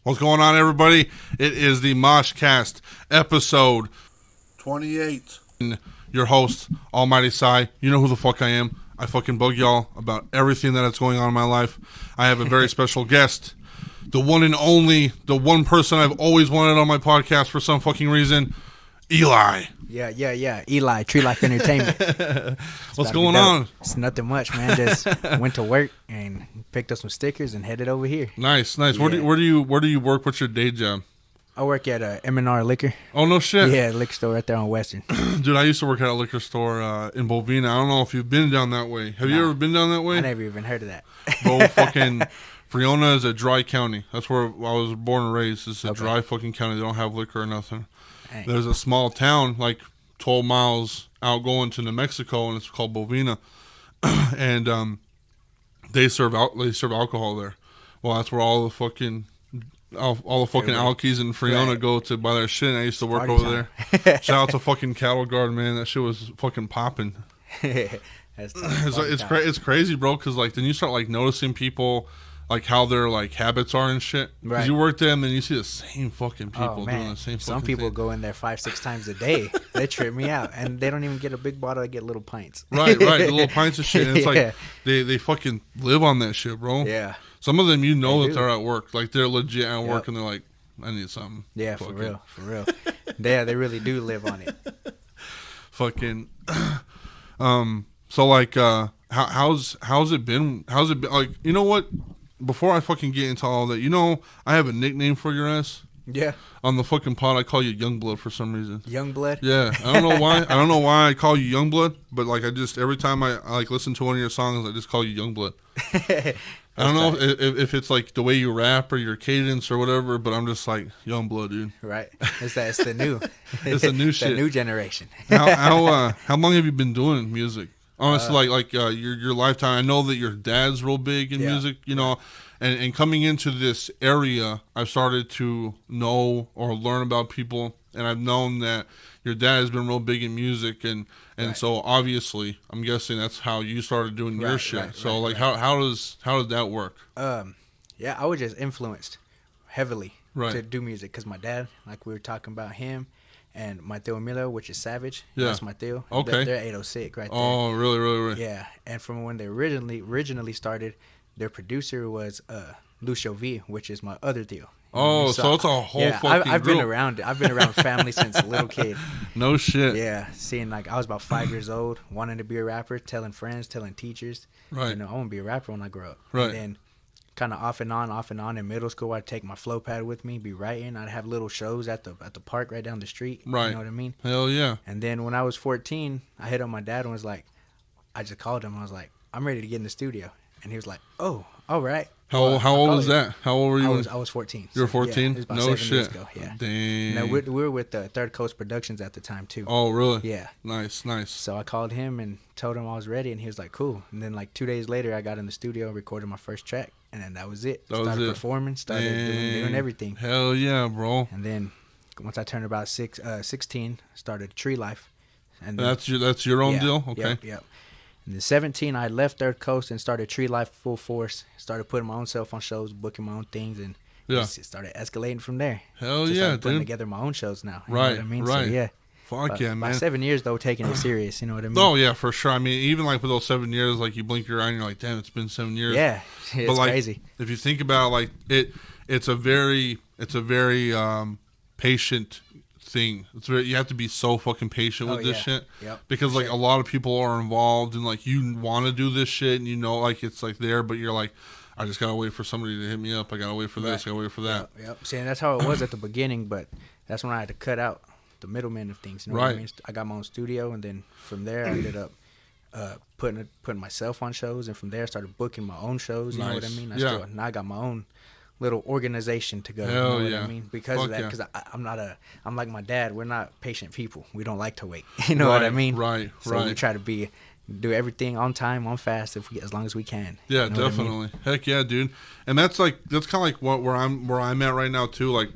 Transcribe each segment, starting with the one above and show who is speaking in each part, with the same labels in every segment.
Speaker 1: What's going on, everybody? It is the MOSHCAST episode
Speaker 2: 28.
Speaker 1: Your host, Almighty Sai. You know who the fuck I am. I fucking bug y'all about everything that is going on in my life. I have a very special guest, the one and only, the one person I've always wanted on my podcast for some fucking reason, ELY.
Speaker 3: Yeah. ELY, Treelife Entertainment.
Speaker 1: What's going on?
Speaker 3: It's nothing much, man. Just went to work and picked up some stickers and headed over here.
Speaker 1: Nice.
Speaker 3: Yeah.
Speaker 1: Where do you work? What's your day job?
Speaker 3: I work at M&R Liquor.
Speaker 1: Oh, no shit.
Speaker 3: Yeah, liquor store right there on Western.
Speaker 1: Dude, I used to work at a liquor store in Bovina. I don't know if you've been down that way. Have you ever been down that way?
Speaker 3: I never even heard of that.
Speaker 1: Bro, fucking Friona is a dry county. That's where I was born and raised. It's a dry fucking county. They don't have liquor or nothing.
Speaker 3: Dang.
Speaker 1: There's a small town like 12 miles out going to New Mexico, and it's called Bovina. And they serve alcohol there. Well, that's where all the fucking alkies in Friona go to buy their shit. And I used to work over there. Shout out to fucking Cattle Guard, man. That shit was fucking popping. It's crazy, bro. Because like then you start like noticing people, like how their like habits are and shit. Because you work there and then you see the same fucking people doing the same.
Speaker 3: Some people go in there 5-6 times a day. They trip me out, and they don't even get a big bottle. They get little pints.
Speaker 1: Right, the little pints of shit. And it's like they fucking live on that shit, bro.
Speaker 3: Yeah.
Speaker 1: Some of them, you know, they're at work. Like, they're legit at work, and they're like, I need something.
Speaker 3: Yeah, for real. They really do live on it.
Speaker 1: Fucking, so, like, how's it been? How's it been? Like, you know what? Before I fucking get into all that, you know, I have a nickname for your ass.
Speaker 3: Yeah.
Speaker 1: On the fucking pod, I call you Youngblood for some reason.
Speaker 3: Youngblood?
Speaker 1: Yeah. I don't know why. I don't know why I call you Youngblood, but, like, every time I like, listen to one of your songs, I just call you Youngblood. I don't know if it's like the way you rap or your cadence or whatever, but I'm just like Youngblood, dude.
Speaker 3: Right. It's the new.
Speaker 1: It's the new shit.
Speaker 3: The new generation.
Speaker 1: How long have you been doing music? Honestly, like your lifetime. I know that your dad's real big in music, you know, and coming into this area, I've started to know or learn about people, and I've known that your dad has been real big in music, and so obviously I'm guessing that's how you started doing your shit. So how does that work?
Speaker 3: Yeah, I was just influenced heavily to do music because my dad, like we were talking about him, and my Theo Emilio, which is Savage.
Speaker 1: Yeah,
Speaker 3: that's my Theo.
Speaker 1: Okay,
Speaker 3: they're 806 right there.
Speaker 1: Oh, really?
Speaker 3: Yeah, and from when they originally started, their producer was Lucio V, which is my other Theo.
Speaker 1: Oh, so it's a whole fucking
Speaker 3: I've
Speaker 1: group.
Speaker 3: been around it. I've been around family since a little kid.
Speaker 1: No shit.
Speaker 3: Yeah, seeing like I was about 5 years old, wanting to be a rapper, telling friends, telling teachers.
Speaker 1: Right.
Speaker 3: You know, I want to be a rapper when I grow up.
Speaker 1: Right.
Speaker 3: And then kind of off and on in middle school, I'd take my flow pad with me, be writing. I'd have little shows at the park right down the street.
Speaker 1: Right.
Speaker 3: You know what I mean?
Speaker 1: Hell yeah.
Speaker 3: And then when I was 14, I hit up my dad and was like, I just called him. I was like, I'm ready to get in the studio. And he was like, oh, all right.
Speaker 1: How old was that? How old were you?
Speaker 3: I was 14.
Speaker 1: You were 14?
Speaker 3: Yeah, it was about
Speaker 1: no
Speaker 3: 7
Speaker 1: shit.
Speaker 3: years ago. Yeah.
Speaker 1: Dang.
Speaker 3: No, we were with Third Coast Productions at the time too.
Speaker 1: Oh, really?
Speaker 3: Yeah.
Speaker 1: Nice.
Speaker 3: So I called him and told him I was ready, and he was like, cool. And then like 2 days later, I got in the studio, recorded my first track, and then that was it. Started performing, started doing everything.
Speaker 1: Hell yeah, bro.
Speaker 3: And then once I turned about 16, started Treelife. And then,
Speaker 1: that's your own deal? Okay.
Speaker 3: Yep. And then 17, I left Third Coast and started Treelife full force. Started putting my own self on shows, booking my own things, and it started escalating from there.
Speaker 1: Hell
Speaker 3: yeah,
Speaker 1: dude.
Speaker 3: Putting together my own shows now. You know what I mean?
Speaker 1: Right.
Speaker 3: So, yeah.
Speaker 1: Fuck yeah, man.
Speaker 3: About 7 years, though, taking it serious. You know what I mean?
Speaker 1: Oh, yeah, for sure. I mean, even like with those 7 years, like you blink your eye and you're like, damn, it's been 7 years.
Speaker 3: Yeah. It's
Speaker 1: but, like,
Speaker 3: crazy.
Speaker 1: If you think about it, like it's a very patient thing. You have to be so fucking patient with this shit.
Speaker 3: Yep.
Speaker 1: Because like a lot of people are involved and like you want to do this shit and you know like it's like there, but you're like, I just gotta wait for somebody to hit me up. I gotta wait for this. I gotta wait for that.
Speaker 3: Yep. See, and that's how it was at the beginning, but that's when I had to cut out the middleman of things. You know what I mean? I got my own studio, and then from there I ended up putting myself on shows, and from there I started booking my own shows. You know what I mean? Now I got my own little organization to go.
Speaker 1: Hell
Speaker 3: you know what I mean? Because of that, because I'm like my dad. We're not patient people. We don't like to wait. You know what I mean?
Speaker 1: Right.
Speaker 3: So we try to do everything on time, on fast, as long as we can.
Speaker 1: Yeah,
Speaker 3: you know
Speaker 1: definitely.
Speaker 3: I mean?
Speaker 1: Heck yeah, dude. And that's kind of like where I'm at right now too. Like,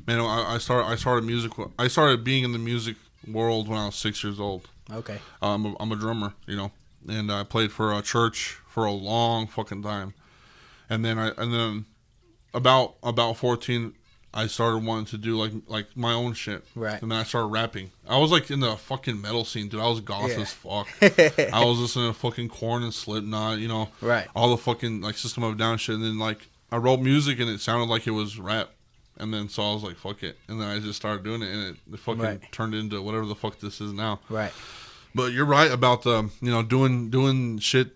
Speaker 1: man, I started being in the music world when I was 6 years old.
Speaker 3: Okay.
Speaker 1: I'm a drummer, you know, and I played for a church for a long fucking time, and then about 14, I started wanting to do like my own shit.
Speaker 3: Right.
Speaker 1: And then I started rapping. I was like in the fucking metal scene, dude. I was goth as fuck. I was listening to fucking Korn and Slipknot, you know.
Speaker 3: Right.
Speaker 1: All the fucking like System of a Down shit. And then like I wrote music and it sounded like it was rap. And then so I was like, fuck it. And then I just started doing it and it fucking turned into whatever the fuck this is now.
Speaker 3: Right.
Speaker 1: But you're right about the, you know, doing shit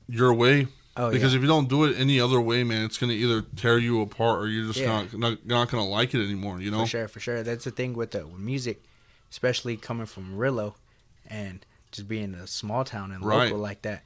Speaker 1: your way.
Speaker 3: Oh,
Speaker 1: because if you don't do it any other way, man, it's gonna either tear you apart or you're just not gonna like it anymore. You know,
Speaker 3: for sure. That's the thing with music, especially coming from Rillo, and just being a small town and local like that.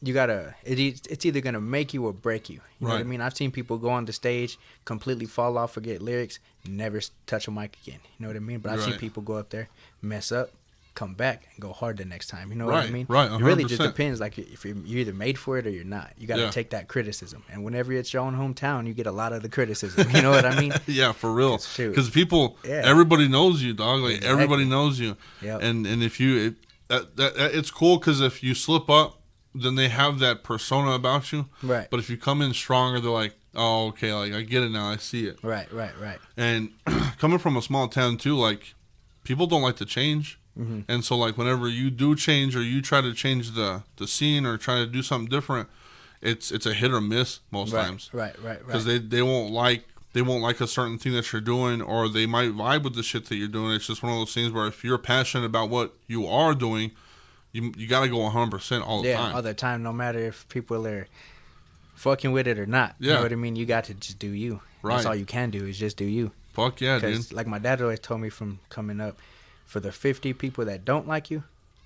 Speaker 3: You gotta. It's either gonna make you or break you. You know what I mean? I've seen people go on the stage, completely fall off, forget lyrics, never touch a mic again. You know what I mean? But I've seen people go up there, mess up, come back and go hard the next time. You know what I mean?
Speaker 1: Right. 100%.
Speaker 3: It really just depends. Like if you're either made for it or you're not. You got to take that criticism. And whenever it's your own hometown, you get a lot of the criticism. You know what I mean?
Speaker 1: Yeah, for real. Because people, everybody knows you, dog. Like everybody knows you.
Speaker 3: Yep.
Speaker 1: And if you, it's cool because if you slip up, then they have that persona about you.
Speaker 3: Right.
Speaker 1: But if you come in stronger, they're like, oh, okay, like I get it now. I see it.
Speaker 3: Right.
Speaker 1: And coming from a small town too, like people don't like to change. Mm-hmm. And so, like, whenever you do change or you try to change the scene or try to do something different, it's a hit or miss most times.
Speaker 3: Right.
Speaker 1: Because they won't like a certain thing that you're doing, or they might vibe with the shit that you're doing. It's just one of those things where if you're passionate about what you are doing, you got to go 100% all the time.
Speaker 3: Yeah, all the time, no matter if people are fucking with it or not.
Speaker 1: Yeah.
Speaker 3: You know what I mean? You got to just do you.
Speaker 1: Right.
Speaker 3: That's all you can do is just do you.
Speaker 1: Fuck yeah, dude.
Speaker 3: Because, like my dad always told me from coming up, for the 50 people that don't like you,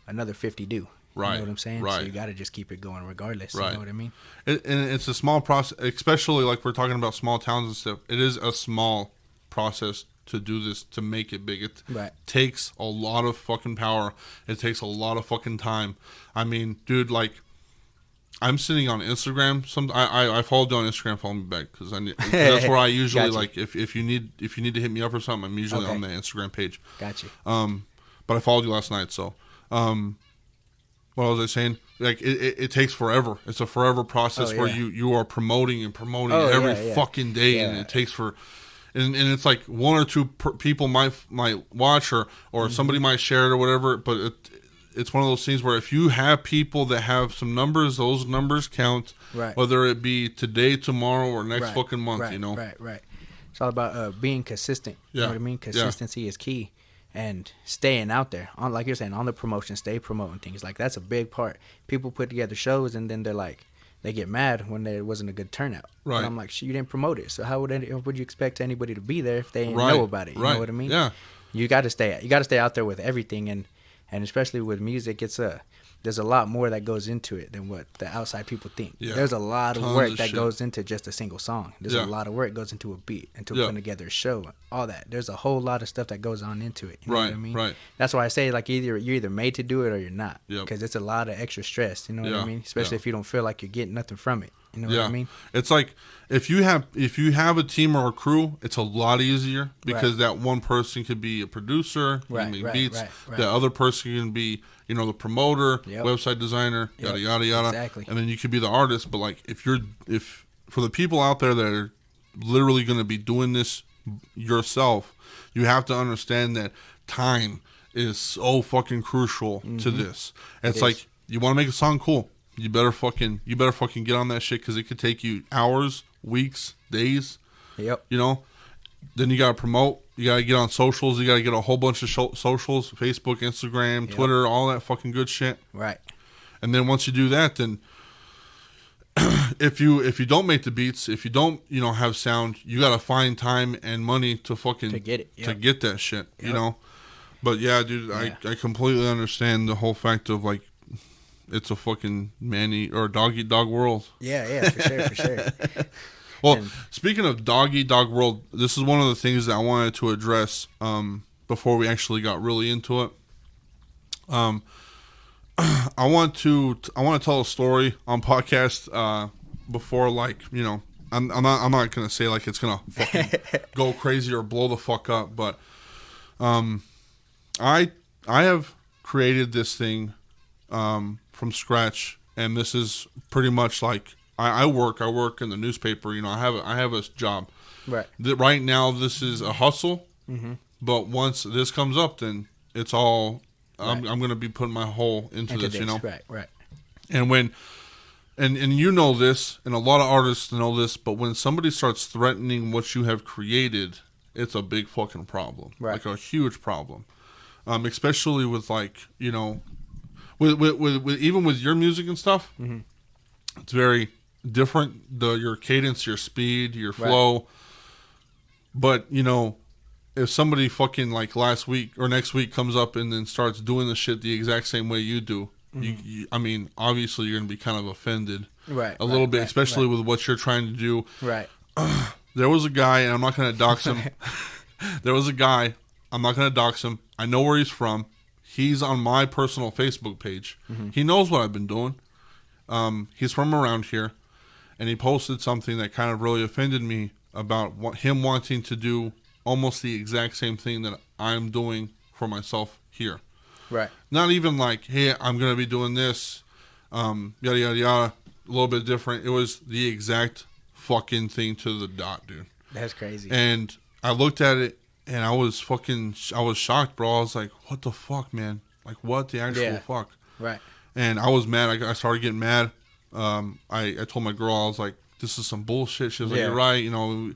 Speaker 3: another 50 do.
Speaker 1: Right.
Speaker 3: You know what I'm saying?
Speaker 1: Right.
Speaker 3: So you got to just keep it going regardless.
Speaker 1: Right.
Speaker 3: You know what I mean?
Speaker 1: And it's a small process, especially like we're talking about small towns and stuff. It is a small process to do this, to make it big. It takes a lot of fucking power. It takes a lot of fucking time. I mean, dude, like, I'm sitting on Instagram. I followed you on Instagram. Follow me back because that's where I usually like if you need to hit me up or something. I'm usually on the Instagram page.
Speaker 3: Gotcha.
Speaker 1: But I followed you last night. So, what was I saying? Like it takes forever. It's a forever process where you are promoting every fucking day, and it takes for. And it's like one or two people might watch or somebody might share it or whatever, but it's one of those things where if you have people that have some numbers, those numbers count.
Speaker 3: Right.
Speaker 1: Whether it be today, tomorrow, or next fucking month, you know.
Speaker 3: Right. It's all about being consistent.
Speaker 1: Yeah.
Speaker 3: You know what I mean? Consistency is key, and staying out there. On, like you're saying, on the promotion, stay promoting things. Like that's a big part. People put together shows and then they're like, they get mad when there wasn't a good turnout.
Speaker 1: Right.
Speaker 3: And I'm like, you didn't promote it, so how would you expect anybody to be there if they didn't know about it? You know what I mean?
Speaker 1: Yeah.
Speaker 3: You got to stay out there with everything, and especially with music, there's a lot more that goes into it than what the outside people think. Yeah. There's a lot of work that goes into just a single song. There's a lot of work goes into a beat, into putting together a show, all that. There's a whole lot of stuff that goes on into it. You know what I mean?
Speaker 1: Right.
Speaker 3: That's why I say like you're either made to do it or you're not. Because it's a lot of extra stress. You know what I mean? Especially if you don't feel like you're getting nothing from it. You know what I mean?
Speaker 1: It's like if you have a team or a crew, it's a lot easier because that one person could be a producer, make beats. The other person can be, you know, the promoter, website designer, yada yada yada.
Speaker 3: Exactly.
Speaker 1: And then you could be the artist. But like if for the people out there that are literally going to be doing this yourself, you have to understand that time is so fucking crucial to this. And it's like you want to make a song cool. You better fucking get on that shit because it could take you hours, weeks, days.
Speaker 3: Yep.
Speaker 1: You know, then you gotta promote. You gotta get on socials. You gotta get a whole bunch of socials: Facebook, Instagram, Twitter, all that fucking good shit.
Speaker 3: Right.
Speaker 1: And then once you do that, then if you don't make the beats, if you don't have sound, you gotta find time and money to
Speaker 3: get it
Speaker 1: to get that shit. You know. But yeah, dude, I completely understand the whole fact of like. It's a fucking dog world.
Speaker 3: Yeah, for sure.
Speaker 1: Well, speaking of dog world, this is one of the things that I wanted to address before we actually got really into it. I want to tell a story on podcast before, like, you know, I'm not gonna say like it's gonna fucking go crazy or blow the fuck up, but I have created this thing from scratch, and this is pretty much like I work in the newspaper. You know, I have a job.
Speaker 3: Right.
Speaker 1: Right now, this is a hustle.
Speaker 3: Mm-hmm.
Speaker 1: But once this comes up, then it's all. I'm going to be putting my whole into this. You know.
Speaker 3: Right.
Speaker 1: And when. And you know this, and a lot of artists know this, but when somebody starts threatening what you have created, it's a big fucking problem.
Speaker 3: Right.
Speaker 1: Like a huge problem. Especially with like, you know, with even with your music and stuff,
Speaker 3: mm-hmm.
Speaker 1: it's very different. Your cadence, your speed, your flow. Right. But, you know, if somebody fucking like last week or next week comes up and then starts doing the shit the exact same way you do, mm-hmm. I mean, obviously you're going to be kind of offended.
Speaker 3: Right.
Speaker 1: A little bit, especially with what you're trying to do.
Speaker 3: Right.
Speaker 1: There was a guy, and I'm not going to dox him. There was a guy, I'm not going to dox him. I know where he's from. He's on my personal Facebook page. Mm-hmm. He knows what I've been doing. He's from around here, and he posted something that kind of really offended me about him wanting to do almost the exact same thing that I'm doing for myself here.
Speaker 3: Right.
Speaker 1: Not even like, hey, I'm going to be doing this, yada, yada, yada, a little bit different. It was the exact fucking thing to the dot, dude.
Speaker 3: That's crazy.
Speaker 1: And I looked at it, and I was shocked, bro. I was like, what the fuck, man? Like, what the actual fuck?
Speaker 3: Right.
Speaker 1: And I was mad. I started getting mad. I told my girl, I was like, this is some bullshit. She was like, you're right. You know,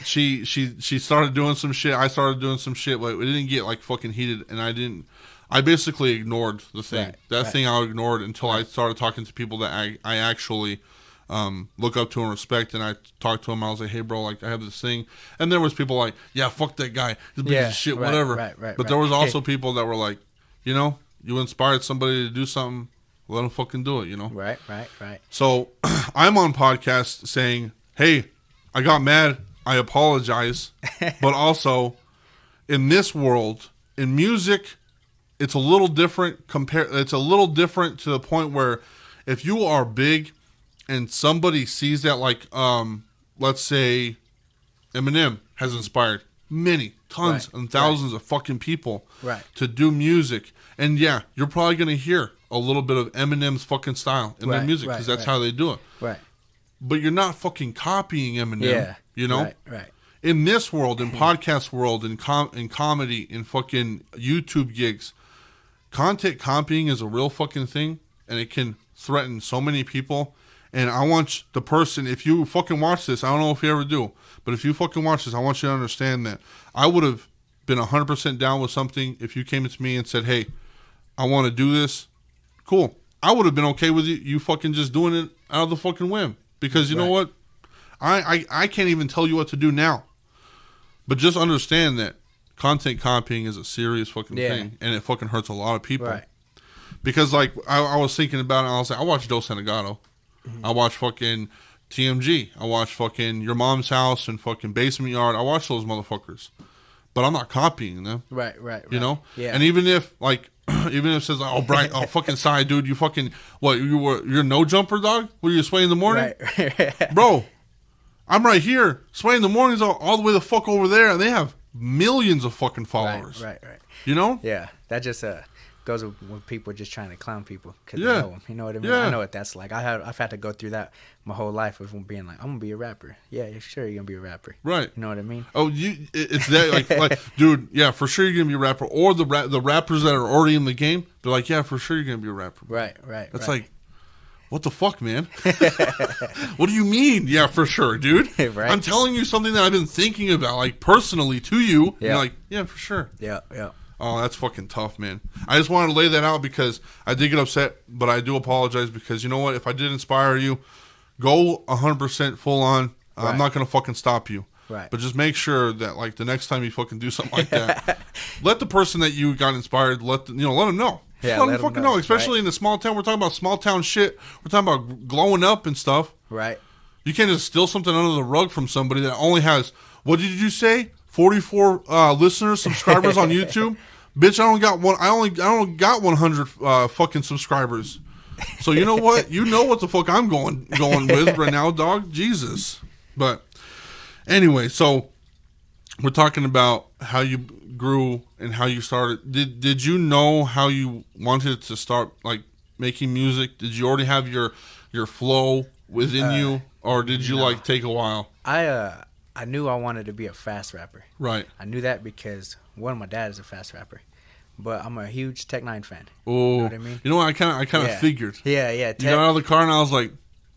Speaker 1: she started doing some shit. I started doing some shit, but it didn't get like fucking heated. And I basically ignored the thing.
Speaker 3: Right,
Speaker 1: that thing I ignored until I started talking to people that I actually look up to and respect. And I talked to them. I was like, hey, bro, like I have this thing. And there was people like, yeah, fuck that guy. He's a piece of shit, whatever.
Speaker 3: Right.
Speaker 1: But there was also people that were like, you know, you inspired somebody to do something. Let them fucking do it, you know?
Speaker 3: Right.
Speaker 1: So I'm on podcast saying, hey, I got mad. I apologize. But also, in this world, in music, it's a little different. It's a little different to the point where if you are big and somebody sees that, like, let's say Eminem has inspired tons and thousands of fucking people to do music. And yeah, you're probably going to hear a little bit of Eminem's fucking style in their music because that's how they do it.
Speaker 3: Right.
Speaker 1: But you're not fucking copying Eminem, you know?
Speaker 3: Right.
Speaker 1: In this world, in podcast world, in comedy, in fucking YouTube gigs, content copying is a real fucking thing, and it can threaten so many people. And I want the person, if you fucking watch this, I don't know if you ever do, but if you fucking watch this, I want you to understand that I would have been 100% down with something if you came to me and said, hey, I want to do this. Cool. I would have been okay with you fucking just doing it out of the fucking whim. Because you know what? I can't even tell you what to do now. But just understand that content copying is a serious fucking thing. And it fucking hurts a lot of people. Right. Because like, I was thinking about it, and I was like, I watched Dos Sanagato. Mm-hmm. I watched fucking TMG. I watched fucking Your Mom's House and fucking Basement Yard. I watched those motherfuckers. But I'm not copying them.
Speaker 3: Right.
Speaker 1: You know?
Speaker 3: Yeah.
Speaker 1: And even if, like, even if it says, oh, Brian, oh, fucking sorry, dude, you fucking, what, you're no jumper, dog? Were you sway in the morning?
Speaker 3: Right.
Speaker 1: Bro, I'm right here. Sway in the morning's all the way the fuck over there, and they have millions of fucking followers.
Speaker 3: Right.
Speaker 1: You know?
Speaker 3: Yeah. That just goes with people just trying to clown people because they know them. You know what I mean?
Speaker 1: Yeah.
Speaker 3: I know what that's like. I've had to go through that my whole life of being like, I'm gonna be a rapper. Yeah, sure, you're gonna be a rapper.
Speaker 1: Right.
Speaker 3: You know what I mean?
Speaker 1: Oh, it's that like dude, yeah, for sure you're gonna be a rapper. Or the rappers that are already in the game, they're like, yeah, for sure you're gonna be a rapper.
Speaker 3: Right.
Speaker 1: That's like, what the fuck, man? What do you mean? Yeah, for sure, dude.
Speaker 3: Right.
Speaker 1: I'm telling you something that I've been thinking about, like personally to you. Yeah. You're like, yeah, for sure.
Speaker 3: Yeah.
Speaker 1: Oh, that's fucking tough, man. I just wanted to lay that out because I did get upset, but I do apologize because you know what? If I did inspire you, go 100% full on. I'm not going to fucking stop you.
Speaker 3: Right.
Speaker 1: But just make sure that like the next time you fucking do something like that, let the person that you got inspired, let them know.
Speaker 3: Yeah,
Speaker 1: let them fucking know. Especially in the small town. We're talking about small town shit. We're talking about glowing up and stuff.
Speaker 3: Right.
Speaker 1: You can't just steal something under the rug from somebody that only has, what did you say? 44 listeners, subscribers on YouTube. Bitch, I don't got 100 fucking subscribers. So you know what? You know what the fuck I'm going with right now, dog. Jesus. But anyway, so we're talking about how you grew and how you started. Did you know how you wanted to start like making music? Did you already have your your flow within you, or did you like take a while?
Speaker 3: I knew I wanted to be a fast rapper.
Speaker 1: Right.
Speaker 3: I knew that because one, my dad is a fast rapper, but I'm a huge Tech 9 fan.
Speaker 1: Oh,
Speaker 3: you know what I mean?
Speaker 1: You know what? I kind of figured.
Speaker 3: Yeah.
Speaker 1: You got out of the car and I was like,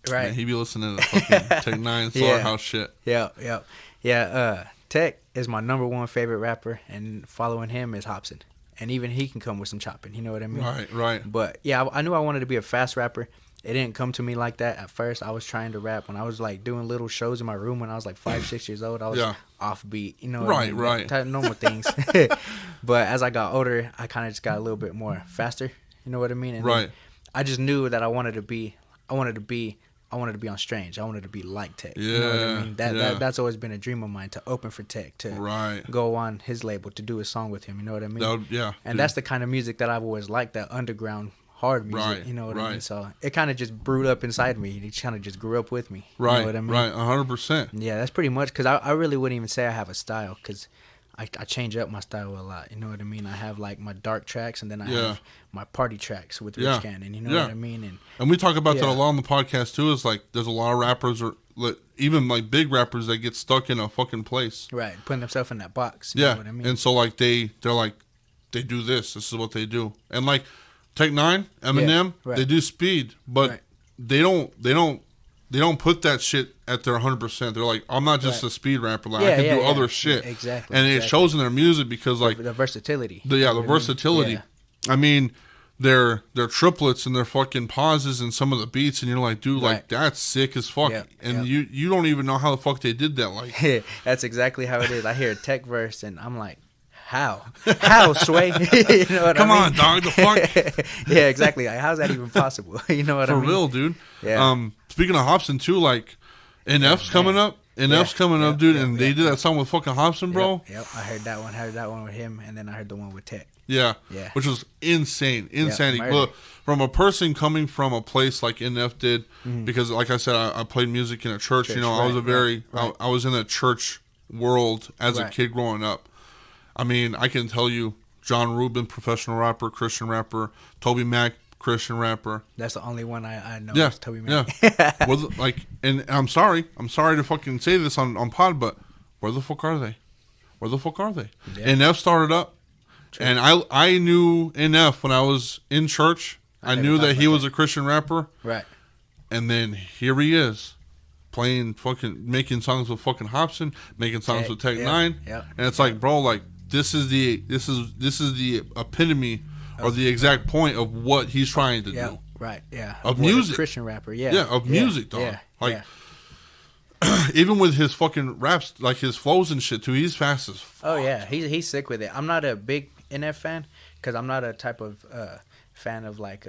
Speaker 3: right.
Speaker 1: Man, he be listening to fucking Tech 9 Slaughterhouse shit.
Speaker 3: Yeah. Tech is my number one favorite rapper, and following him is Hobson. And even he can come with some chopping, you know what I mean?
Speaker 1: Right.
Speaker 3: But yeah, I knew I wanted to be a fast rapper. It didn't come to me like that at first. I was trying to rap when I was like doing little shows in my room when I was like 5, 6 years old. I was offbeat, you know what I mean?
Speaker 1: Right.
Speaker 3: Normal things. But as I got older, I kind of just got a little bit more faster, you know what I mean? And I just knew that I wanted to be on Strange. I wanted to be like Tech. You know what I mean? That's always been a dream of mine, to open for Tech, to go on his label, to do a song with him. You know what I mean? And that's the kind of music that I've always liked, that underground hard music. You know what I mean? So it kind of just brewed up inside me. It kind of just grew up with me. You know what I mean?
Speaker 1: Right, 100%.
Speaker 3: Yeah, that's pretty much, because I really wouldn't even say I have a style, because I change up my style a lot. You know what I mean? I have like my dark tracks, and then I have my party tracks with Rich Cannon. You know what I mean? And
Speaker 1: we talk about that a lot on the podcast too. Is like there's a lot of rappers, or even like big rappers, that get stuck in a fucking place.
Speaker 3: Right, putting themselves in that box.
Speaker 1: You
Speaker 3: know what I mean?
Speaker 1: And so like they're like, they do this. This is what they do. And like Tech 9, Eminem, they do speed, but they don't put that shit at their 100%. They're like, I'm not just a speed rapper. Like I can do other shit.
Speaker 3: Exactly.
Speaker 1: And it shows in their music, because like
Speaker 3: the versatility.
Speaker 1: The versatility. I mean, they're triplets and their fucking pauses and some of the beats, and you're like, dude, like that's sick as fuck. And you don't even know how the fuck they did that. Like
Speaker 3: that's exactly how it is. I hear a Tech verse and I'm like, How, Sway? You know what
Speaker 1: Come
Speaker 3: I mean?
Speaker 1: on, dog. The fuck?
Speaker 3: Yeah, exactly. Like, how's that even possible? You know what I mean?
Speaker 1: For real, dude.
Speaker 3: Yeah.
Speaker 1: Speaking of Hobson too, like NF's coming up. NF's coming up, dude, and they did that song with fucking Hobson, bro.
Speaker 3: Yep. I heard that one. Heard that one with him, and then I heard the one with Tech.
Speaker 1: Yeah. Which was insane. Look, from a person coming from a place like NF did, because like I said, I played music in a church. You know, I was I was in the church world as a kid growing up. I mean, I can tell you, John Rubin, professional rapper, Christian rapper, Toby Mac, Christian rapper.
Speaker 3: That's the only one I know. Is Toby Mac.
Speaker 1: Well, like, and I'm sorry to fucking say this on pod, but where the fuck are they? Where the fuck are they? NF started up. True. And I knew NF when I was in church. I knew that he was a Christian rapper.
Speaker 3: Right.
Speaker 1: And then here he is, making songs with fucking Hobson, making songs with Tech 9.
Speaker 3: Yeah.
Speaker 1: And it's like, bro, like this is the epitome or the exact point of what he's trying to do.
Speaker 3: Right. Yeah.
Speaker 1: Of music.
Speaker 3: Christian rapper.
Speaker 1: Of music, dog. Even with his fucking raps, like his flows and shit too, he's fast as fuck.
Speaker 3: Oh yeah, he's sick with it. I'm not a big NF fan, because I'm not a type of fan of like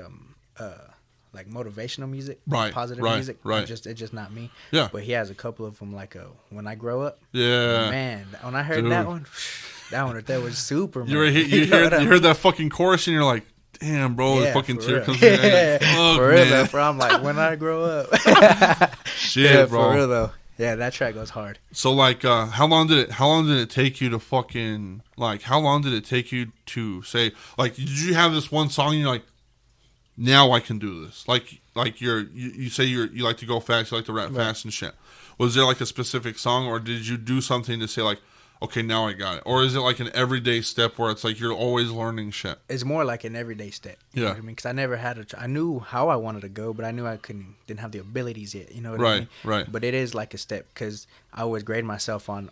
Speaker 3: motivational music, positive music. Right. It's just not me.
Speaker 1: Yeah.
Speaker 3: But he has a couple of them, like When I Grow Up.
Speaker 1: Yeah.
Speaker 3: Man, when I heard that one was super.
Speaker 1: You heard that fucking chorus and you're like, damn, bro, the fucking tear comes in. Like,
Speaker 3: for real though, bro. I'm like, when I grow up.
Speaker 1: Shit, bro.
Speaker 3: For real though. Yeah, that track goes hard.
Speaker 1: So like, how long did it take you to fucking like? How long did it take you to say like? Did you have this one song and you're like, now I can do this? Like you say you like to go fast, you like to rap fast and shit. Was there like a specific song, or did you do something to say like, okay, now I got it? Or is it like an everyday step where it's like you're always learning shit?
Speaker 3: It's more like an everyday step. You know what I mean? Because I never had I knew how I wanted to go, but I knew I didn't have the abilities yet. You know what I mean?
Speaker 1: Right.
Speaker 3: But it is like a step, because I always grade myself on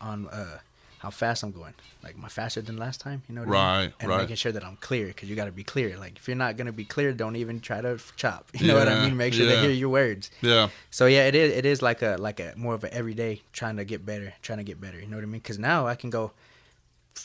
Speaker 3: how fast I'm going. Like, am I faster than last time? You know what I mean? And making sure that I'm clear, because you got to be clear. Like, if you're not going to be clear, don't even try to chop. You know what I mean? Make sure they hear your words.
Speaker 1: Yeah.
Speaker 3: So, yeah, it is like a more of an everyday trying to get better. You know what I mean? Because now I can go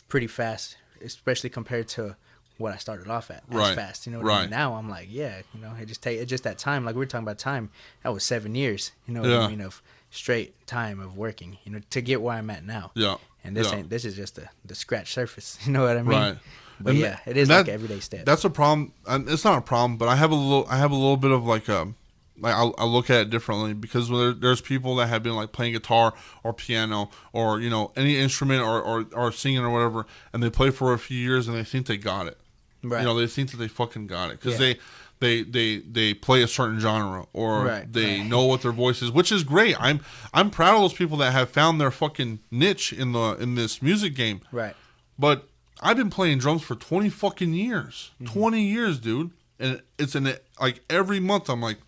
Speaker 3: pretty fast, especially compared to what I started off at. That's fast. You know what I mean? Now I'm like, it's just that time. Like, we were talking about time. That was 7 years, you know what I mean, of straight time of working, to get where I'm at now.
Speaker 1: Yeah.
Speaker 3: And this is just the scratch surface. You know what I mean?
Speaker 1: Right.
Speaker 3: But it is like an everyday step.
Speaker 1: That's a problem. It's not a problem, but I have a little bit of like I look at it differently, because there's people that have been like playing guitar or piano or any instrument or singing or whatever, and they play for a few years and they think they got it.
Speaker 3: Right.
Speaker 1: You know, they think that they fucking got it because
Speaker 3: Yeah.
Speaker 1: they play a certain genre or they know what their voice is, which is great. I'm proud of those people that have found their fucking niche in this music game.
Speaker 3: Right.
Speaker 1: But I've been playing drums for 20 fucking years.
Speaker 3: Mm-hmm.
Speaker 1: 20 years, dude. And it's like every month I'm like,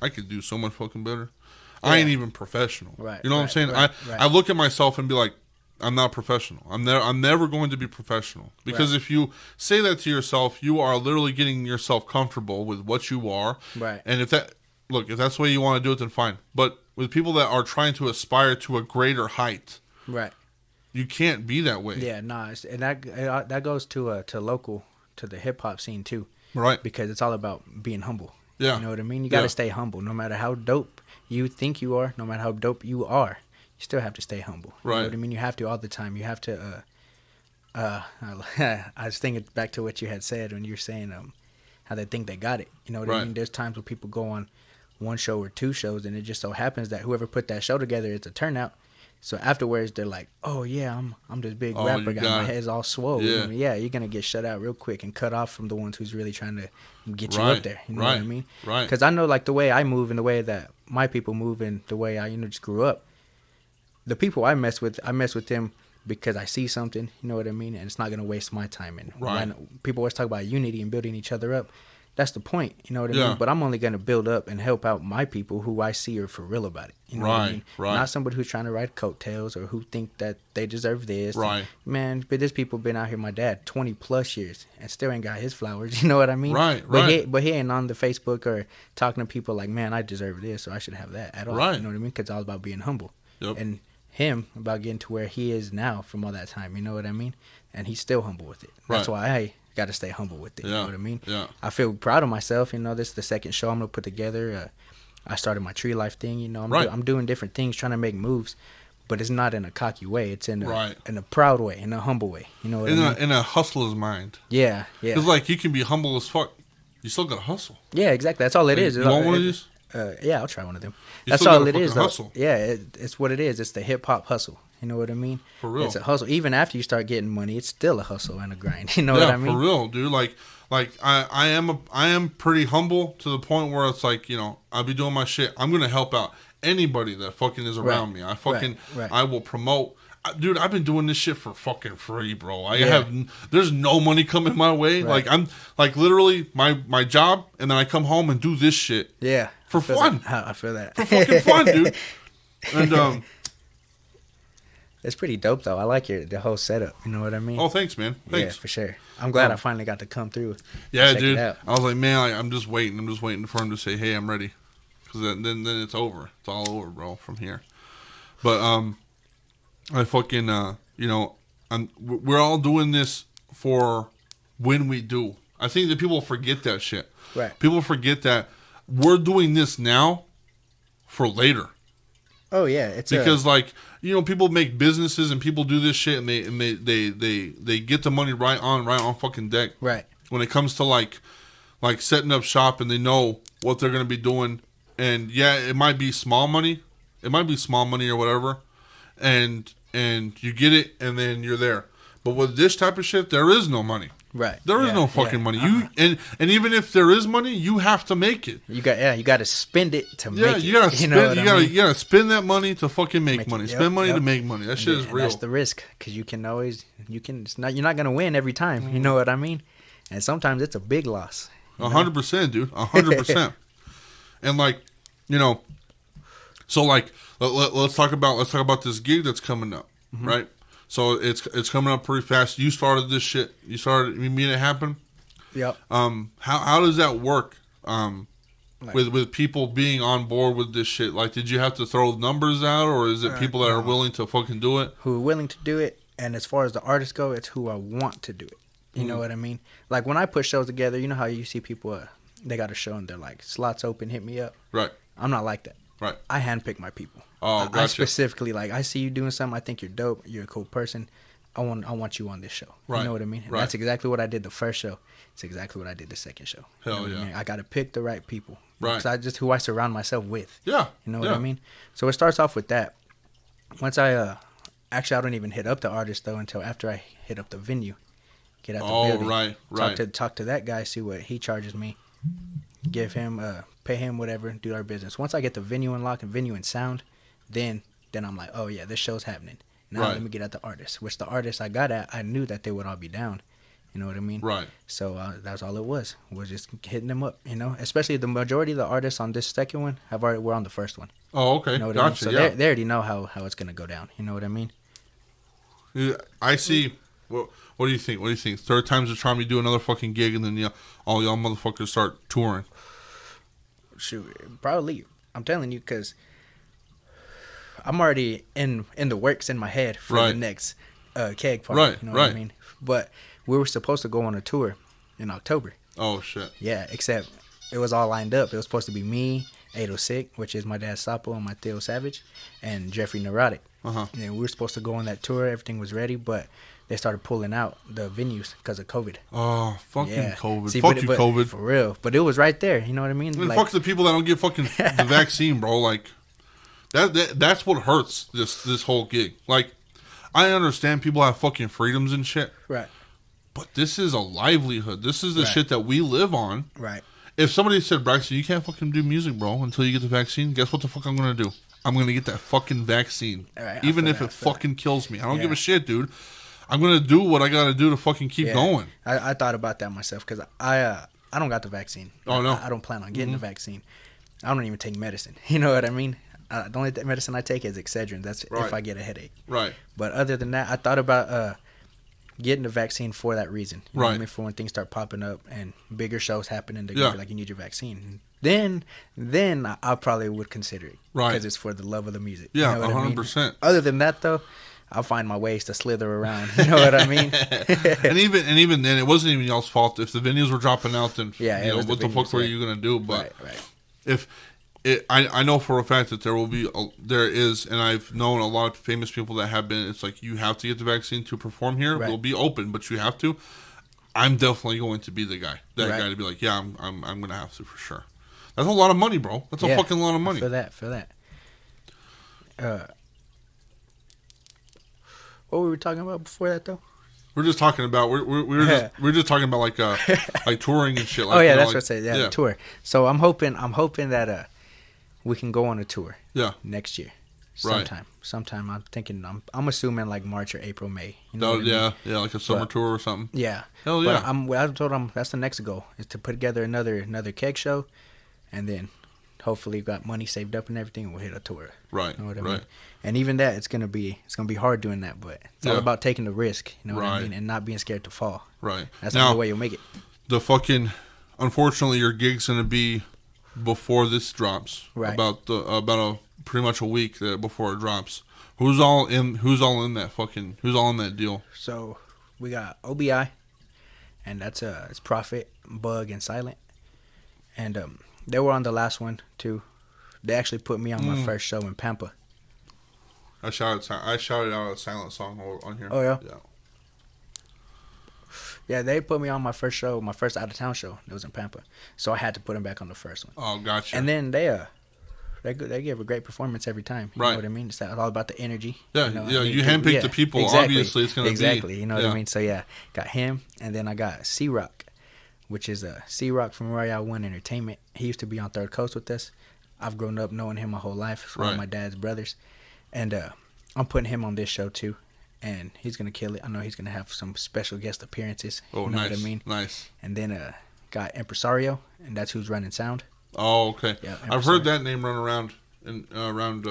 Speaker 1: I could do so much fucking better.
Speaker 3: Yeah.
Speaker 1: I ain't even professional.
Speaker 3: Right.
Speaker 1: You know what I'm saying?
Speaker 3: Right.
Speaker 1: I look at myself and be like, I'm not professional. I'm never going to be professional. Because if you say that to yourself, you are literally getting yourself comfortable with what you are.
Speaker 3: Right.
Speaker 1: And if that's the way you want to do it, then fine. But with people that are trying to aspire to a greater height,
Speaker 3: Right.
Speaker 1: you can't be that way.
Speaker 3: Yeah, and that goes to the hip hop scene too.
Speaker 1: Right.
Speaker 3: Because it's all about being humble.
Speaker 1: Yeah.
Speaker 3: You know what I mean? You got to stay humble. No matter how dope you think you are, no matter how dope you are, you still have to stay humble. You know what I mean? You have to all the time. You have to I was thinking back to what you had said when you were saying how they think they got it. You know what I mean? There's times when people go on one show or two shows, and it just so happens that whoever put that show together is a turnout. So afterwards, they're like, "Oh yeah, I'm this big rapper guy. My head's all swole."
Speaker 1: Yeah.
Speaker 3: I mean, yeah, you're gonna get shut out real quick and cut off from the ones who's really trying to get you up there. You know what I mean?
Speaker 1: Right.
Speaker 3: Because I know, like, the way I move and the way that my people move and the way I just grew up. The people I mess with them because I see something. You know what I mean? And it's not gonna waste my time. And when people always talk about unity and building each other up, that's the point. You know what I mean? But I'm only gonna build up and help out my people who I see are for real about it. You know what I mean? Not somebody who's trying to ride coattails or who think that they deserve this.
Speaker 1: Right.
Speaker 3: And, man, but there's people been out here, my dad, 20 plus years and still ain't got his flowers. You know what I mean?
Speaker 1: Right.
Speaker 3: But he ain't on the Facebook or talking to people like, man, I deserve this or I should have that at all.
Speaker 1: Right.
Speaker 3: You know what I mean? Because it's all about being humble.
Speaker 1: Yep.
Speaker 3: And him about getting to where he is now from all that time. You know what I mean? And he's still humble with it. That's why I got to stay humble with it. You know what I mean?
Speaker 1: Yeah.
Speaker 3: I feel proud of myself. You know, this is the second show I'm going to put together. I started my treelife thing. You know, I'm doing different things, trying to make moves. But it's not in a cocky way. It's in a proud way, in a humble way. You know what I mean?
Speaker 1: In a hustler's mind.
Speaker 3: Yeah, yeah.
Speaker 1: It's like you can be humble as fuck. You still got to hustle.
Speaker 3: Yeah, exactly. That's all it is.
Speaker 1: You want one of these?
Speaker 3: Yeah, I'll try one of them.
Speaker 1: You
Speaker 3: That's
Speaker 1: still
Speaker 3: all
Speaker 1: gotta
Speaker 3: it is,
Speaker 1: fucking
Speaker 3: though.
Speaker 1: hustle.
Speaker 3: Yeah, it's what it is. It's the hip hop hustle. You know what I mean?
Speaker 1: For real.
Speaker 3: It's a hustle. Even after you start getting money, it's still a hustle and a grind. You know what I mean?
Speaker 1: For real, dude. Like I am pretty humble to the point where it's like, you know, I'll be doing my shit. I'm gonna help out anybody that fucking is around me. I will promote. Dude, I've been doing this shit for fucking free, bro. There's no money coming my way.
Speaker 3: Right.
Speaker 1: Like I'm like literally my job, and then I come home and do this shit.
Speaker 3: Yeah.
Speaker 1: For fun.
Speaker 3: I feel that.
Speaker 1: For fucking fun, dude. And
Speaker 3: it's pretty dope though. I like the whole setup. You know what I mean?
Speaker 1: Oh, thanks, man. Thanks.
Speaker 3: Yeah, for sure. I'm glad I finally got to come through.
Speaker 1: Yeah, dude. I was like, man, I'm just waiting. I'm just waiting for him to say, hey, I'm ready. Because then it's over. It's all over, bro, from here. But I fucking you know, we're all doing this for when we do. I think that people forget that shit.
Speaker 3: Right.
Speaker 1: People forget that we're doing this now for later.
Speaker 3: Oh yeah, it's
Speaker 1: because like, you know, people make businesses and people do this shit and they get the money right on fucking deck.
Speaker 3: Right.
Speaker 1: When it comes to like setting up shop and they know what they're gonna be doing, and yeah, it might be small money, or whatever, and you get it and then you're there. But with this type of shit, there is no money.
Speaker 3: Right.
Speaker 1: There is no fucking money. You and even if there is money, you have to make it.
Speaker 3: You got to spend it to make it.
Speaker 1: You gotta spend. You gotta spend that money to fucking make money.
Speaker 3: Yep,
Speaker 1: Spend money to make money. That shit is real.
Speaker 3: That's the risk, because you're not gonna win every time. You know what I mean? And sometimes it's a big loss.
Speaker 1: 100%, dude. 100%. And like, you know, so like let's talk about this gig that's coming up, right? So it's coming up pretty fast. You started this shit. You made it happen.
Speaker 3: Yep.
Speaker 1: How does that work? With people being on board with this shit. Like, did you have to throw numbers out, or is it people that are willing to fucking do it?
Speaker 3: Who are willing to do it, and as far as the artists go, it's who I want to do it. You know what I mean? Like when I put shows together, you know how you see people they got a show and they're like, slots open, hit me up.
Speaker 1: Right.
Speaker 3: I'm not like that.
Speaker 1: Right.
Speaker 3: I handpick my people.
Speaker 1: Oh, gotcha.
Speaker 3: I specifically, like, I see you doing something. I think you're dope. You're a cool person. I want you on this show.
Speaker 1: Right.
Speaker 3: You know what I mean? And that's exactly what I did the first show. It's exactly what I did the second show.
Speaker 1: Hell
Speaker 3: you know
Speaker 1: yeah.
Speaker 3: I mean? I got to pick the right people.
Speaker 1: Right.
Speaker 3: Because I just who I surround myself with.
Speaker 1: Yeah.
Speaker 3: You know what I mean? So it starts off with that. Once I actually, I don't even hit up the artist though until after I hit up the venue. get out the building.
Speaker 1: Right.
Speaker 3: Talk to that guy, see what he charges me. Give him, pay him whatever, do our business. Once I get the venue unlocked and venue and sound, then I'm like, oh yeah, this show's happening. Now let me get at the artists. Which the artists I got at, I knew that they would all be down. You know what I mean?
Speaker 1: Right.
Speaker 3: So that's all it was just hitting them up. You know, especially the majority of the artists on this second one were on the first one.
Speaker 1: Oh, okay.
Speaker 3: You know what
Speaker 1: Gotcha.
Speaker 3: I mean? So they already know how it's gonna go down. You know what I mean?
Speaker 1: Yeah, I see. What do you think? What do you think? Third time's a charm. You do another fucking gig, and then all y'all motherfuckers start touring.
Speaker 3: Shoot, probably. I'm telling you, because I'm already in the works in my head for the next keg party.
Speaker 1: Right.
Speaker 3: You know what I mean? But we were supposed to go on a tour in October.
Speaker 1: Oh shit.
Speaker 3: Yeah, except it was all lined up. It was supposed to be me, Ado Sick, which is my dad Sapo and my Theo Savage, and Jeffrey Neurotic. And we were supposed to go on that tour. Everything was ready, but they started pulling out the venues because of COVID.
Speaker 1: Oh, fucking COVID.
Speaker 3: See,
Speaker 1: fuck you,
Speaker 3: but
Speaker 1: COVID.
Speaker 3: For real. But it was right there. You know what I mean?
Speaker 1: And fuck the people that don't get fucking the vaccine, bro. Like, that's what hurts this whole gig. Like, I understand people have fucking freedoms and shit.
Speaker 3: Right.
Speaker 1: But this is a livelihood. This is the shit that we live on.
Speaker 3: Right.
Speaker 1: If somebody said, Braxton, you can't fucking do music, bro, until you get the vaccine, guess what the fuck I'm going to do? I'm going to get that fucking vaccine.
Speaker 3: Right,
Speaker 1: even if it fucking kills me. I don't give a shit, dude. I'm going to do what I got to do to fucking keep going.
Speaker 3: I thought about that myself because I don't got the vaccine.
Speaker 1: Oh, no.
Speaker 3: I don't plan on getting the vaccine. I don't even take medicine. You know what I mean? The only medicine I take is Excedrin. That's if I get a headache.
Speaker 1: Right.
Speaker 3: But other than that, I thought about getting the vaccine for that reason. You know what I mean? For when things start popping up and bigger shows happening, they're gonna be like, you need your vaccine. Then I probably would consider it.
Speaker 1: Right.
Speaker 3: Because it's for the love of the music.
Speaker 1: Yeah,
Speaker 3: you know
Speaker 1: 100%.
Speaker 3: I mean? Other than that, though, I'll find my ways to slither around. You know what I mean?
Speaker 1: and even then, it wasn't even y'all's fault. If the venues were dropping out, then what the fuck were you gonna do? But if I know for a fact that there is, and I've known a lot of famous people that have been. It's like you have to get the vaccine to perform here. We'll be open, but you have to. I'm definitely going to be the guy. That guy to be like, yeah, I'm gonna have to for sure. That's a lot of money, bro. That's a fucking lot of money.
Speaker 3: For that. What were we talking about before that though?
Speaker 1: We're just talking about we're just talking about like touring and shit. Like,
Speaker 3: that's what I said. Yeah, tour. So I'm hoping that we can go on a tour.
Speaker 1: Yeah.
Speaker 3: Next year, sometime. I'm thinking. I'm assuming like March or April, May. You know
Speaker 1: like a summer tour or something.
Speaker 3: Yeah.
Speaker 1: Hell yeah.
Speaker 3: But I told them that's the next goal is to put together another keg show, and then hopefully got money saved up and everything, and we'll hit a tour.
Speaker 1: Right.
Speaker 3: You know what I mean? And even that, it's gonna be hard doing that, but it's all about taking the risk. You know what I mean? And not being scared to fall.
Speaker 1: Right.
Speaker 3: That's the only way you'll make it.
Speaker 1: Unfortunately, your gig's gonna be before this drops.
Speaker 3: Right.
Speaker 1: About pretty much a week before it drops. Who's all in that deal?
Speaker 3: So we got OBI, and that's it's Prophet, Bug, and Silent, and they were on the last one too. They actually put me on my first show in Pampa.
Speaker 1: I shouted out a Silent song on here.
Speaker 3: Oh yeah.
Speaker 1: Yeah.
Speaker 3: Yeah, they put me on my first show, my first out of town show. It was in Pampa, so I had to put them back on the first one.
Speaker 1: Oh, gotcha.
Speaker 3: And then they give a great performance every time. You know what I mean? It's all about the energy.
Speaker 1: Yeah, you handpick the people.
Speaker 3: Exactly.
Speaker 1: Obviously, it's gonna be
Speaker 3: exactly. You know what I mean? So yeah, got him, and then I got C-Rock, which is C-Rock from Royale One Entertainment. He used to be on Third Coast with us. I've grown up knowing him my whole life. He's one of my dad's brothers, and I'm putting him on this show too. And he's gonna kill it. I know he's gonna have some special guest appearances.
Speaker 1: Oh,
Speaker 3: you know
Speaker 1: nice.
Speaker 3: what I mean?
Speaker 1: Nice.
Speaker 3: And then got Impresario, and that's who's running sound.
Speaker 1: Oh, okay.
Speaker 3: Yeah,
Speaker 1: I've heard that name run around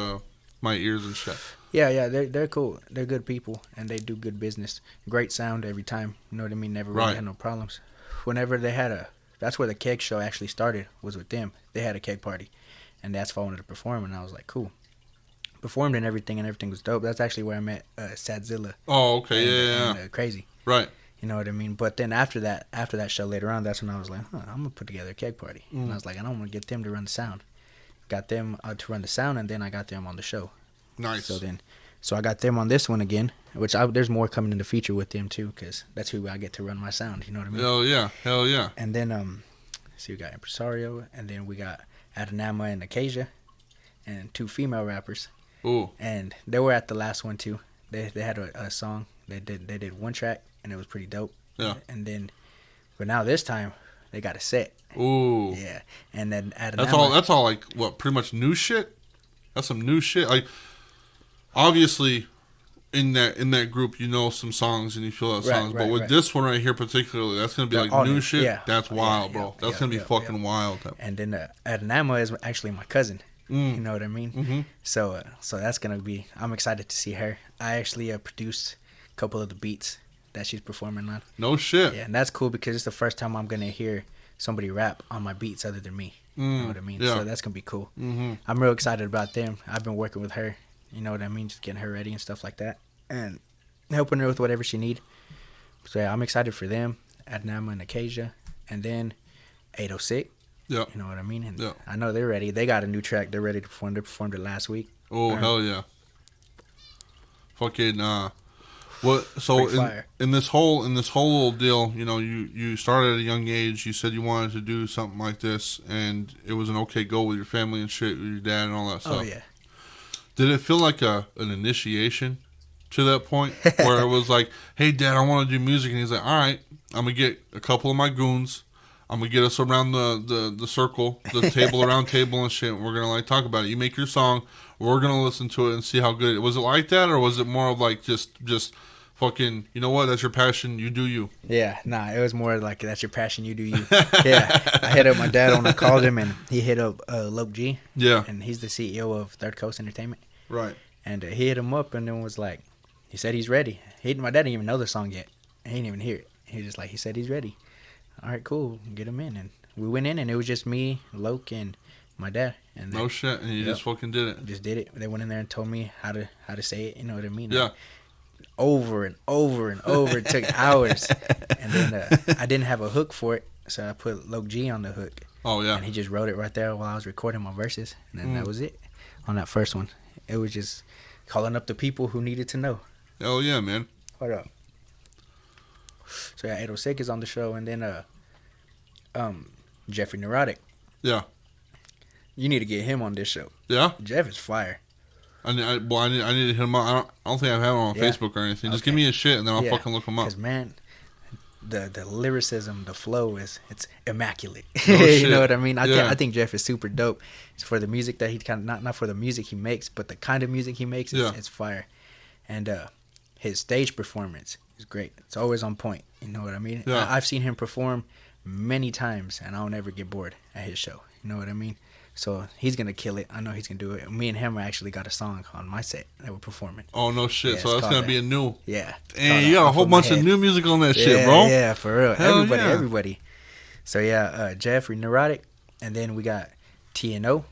Speaker 1: my ears and shit.
Speaker 3: Yeah, they're cool. They're good people, and they do good business. Great sound every time. You know what I mean? Never really had no problems. Whenever they had that's where the keg show actually started, was with them. They had a keg party, and that's for I wanted to perform, and I was like, cool. Performed and everything was dope. That's actually where I met Sadzilla.
Speaker 1: Oh, okay,
Speaker 3: and Crazy.
Speaker 1: Right.
Speaker 3: You know what I mean? But then after that show later on, that's when I was like, I'm gonna put together a keg party. And I was like, I don't want to get them to run the sound. Got them to run the sound, and then I got them on the show.
Speaker 1: Nice.
Speaker 3: So I got them on this one again, which there's more coming in the future with them too, because that's who I get to run my sound. You know what I mean?
Speaker 1: Hell yeah.
Speaker 3: And then we got Impresario, and then we got Adanama and Acacia, and 2 female rappers.
Speaker 1: Ooh.
Speaker 3: And they were at the last one too. They had a song. They did one track, and it was pretty dope.
Speaker 1: Yeah.
Speaker 3: And then, but now this time they got a set.
Speaker 1: Ooh.
Speaker 3: Yeah. And then
Speaker 1: That's all like what? Pretty much new shit. That's some new shit. Like, obviously, in that group, you know some songs and you feel that songs. But with this one right here particularly, that's gonna be like new shit. Yeah. That's wild, bro. That's gonna be fucking wild.
Speaker 3: And then Adnama is actually my cousin. You know what I mean?
Speaker 1: Mm-hmm.
Speaker 3: So that's gonna be. I'm excited to see her. I actually produced a couple of the beats that she's performing on.
Speaker 1: No shit.
Speaker 3: Yeah, and that's cool because it's the first time I'm gonna hear somebody rap on my beats other than me. You know what I mean?
Speaker 1: Yeah.
Speaker 3: So that's gonna be cool.
Speaker 1: Mm-hmm.
Speaker 3: I'm real excited about them. I've been working with her. You know what I mean? Just getting her ready and stuff like that, and helping her with whatever she need. So yeah, I'm excited for them. Adnama and Acacia, and then 806.
Speaker 1: Yeah.
Speaker 3: You know what I mean? And
Speaker 1: yeah.
Speaker 3: I know they're ready. They got a new track. They're ready to perform. They performed it last week.
Speaker 1: Oh, hell yeah. Fucking, what, so in this whole little deal, you know, you started at a young age. You said you wanted to do something like this, and it was an okay go with your family and shit, with your dad and all that stuff.
Speaker 3: Oh, yeah.
Speaker 1: Did it feel like an initiation to that point where it was like, hey, Dad, I want to do music? And he's like, all right, I'm going to get a couple of my goons. I'm going to get us around the circle, the table around table and shit. And we're going to like talk about it. You make your song. We're going to listen to it and see how good it was. It like that, or was it more of like just fucking, you know what? That's your passion. You do you.
Speaker 3: Yeah, nah, it was more like that's your passion. You do you. Yeah, I hit up my dad when I called him, and he hit up Loke G.
Speaker 1: Yeah.
Speaker 3: And he's the CEO of Third Coast Entertainment.
Speaker 1: Right.
Speaker 3: And he hit him up and then was like, he said he's ready. My dad didn't even know the song yet. He didn't even hear it. He said he's ready. All right, cool. Get him in. And we went in, and it was just me, Loke, and my dad. And
Speaker 1: no shit. And you just fucking did it.
Speaker 3: Just did it. They went in there and told me how to say it. You know what I mean?
Speaker 1: Yeah.
Speaker 3: Over and over and over. It took hours. And then I didn't have a hook for it, so I put Loke G on the hook.
Speaker 1: Oh, yeah.
Speaker 3: And he just wrote it right there while I was recording my verses. And then that was it on that first one. It was just calling up the people who needed to know.
Speaker 1: Hell yeah, man.
Speaker 3: Hold up. So yeah, 806 is on the show, and then Jeffrey Neurotic.
Speaker 1: Yeah.
Speaker 3: You need to get him on this show.
Speaker 1: Yeah.
Speaker 3: Jeff is fire.
Speaker 1: I need to hit him up. I don't think I have him on Facebook or anything. Just give me his shit, and then I'll fucking look him up.
Speaker 3: Because man, the lyricism, the flow it's immaculate.
Speaker 1: No
Speaker 3: you know what I mean?
Speaker 1: Yeah.
Speaker 3: I think Jeff is super dope. It's for the music that he kind of not for the music he makes, but the kind of music he makes. It's fire, and his stage performance is great. It's always on point. You know what I mean?
Speaker 1: Yeah.
Speaker 3: I've seen him perform many times, and I don't ever get bored at his show. You know what I mean? So he's gonna kill it. I know he's gonna do it. Me and him actually got a song on my set that we're performing.
Speaker 1: Oh no shit!
Speaker 3: Yeah,
Speaker 1: so that's gonna be a new.
Speaker 3: Yeah.
Speaker 1: And you got a whole bunch of new music on that shit, bro.
Speaker 3: Yeah, for real.
Speaker 1: Hell
Speaker 3: Everybody. So yeah, Jeffrey Neurotic, and then we got TNO,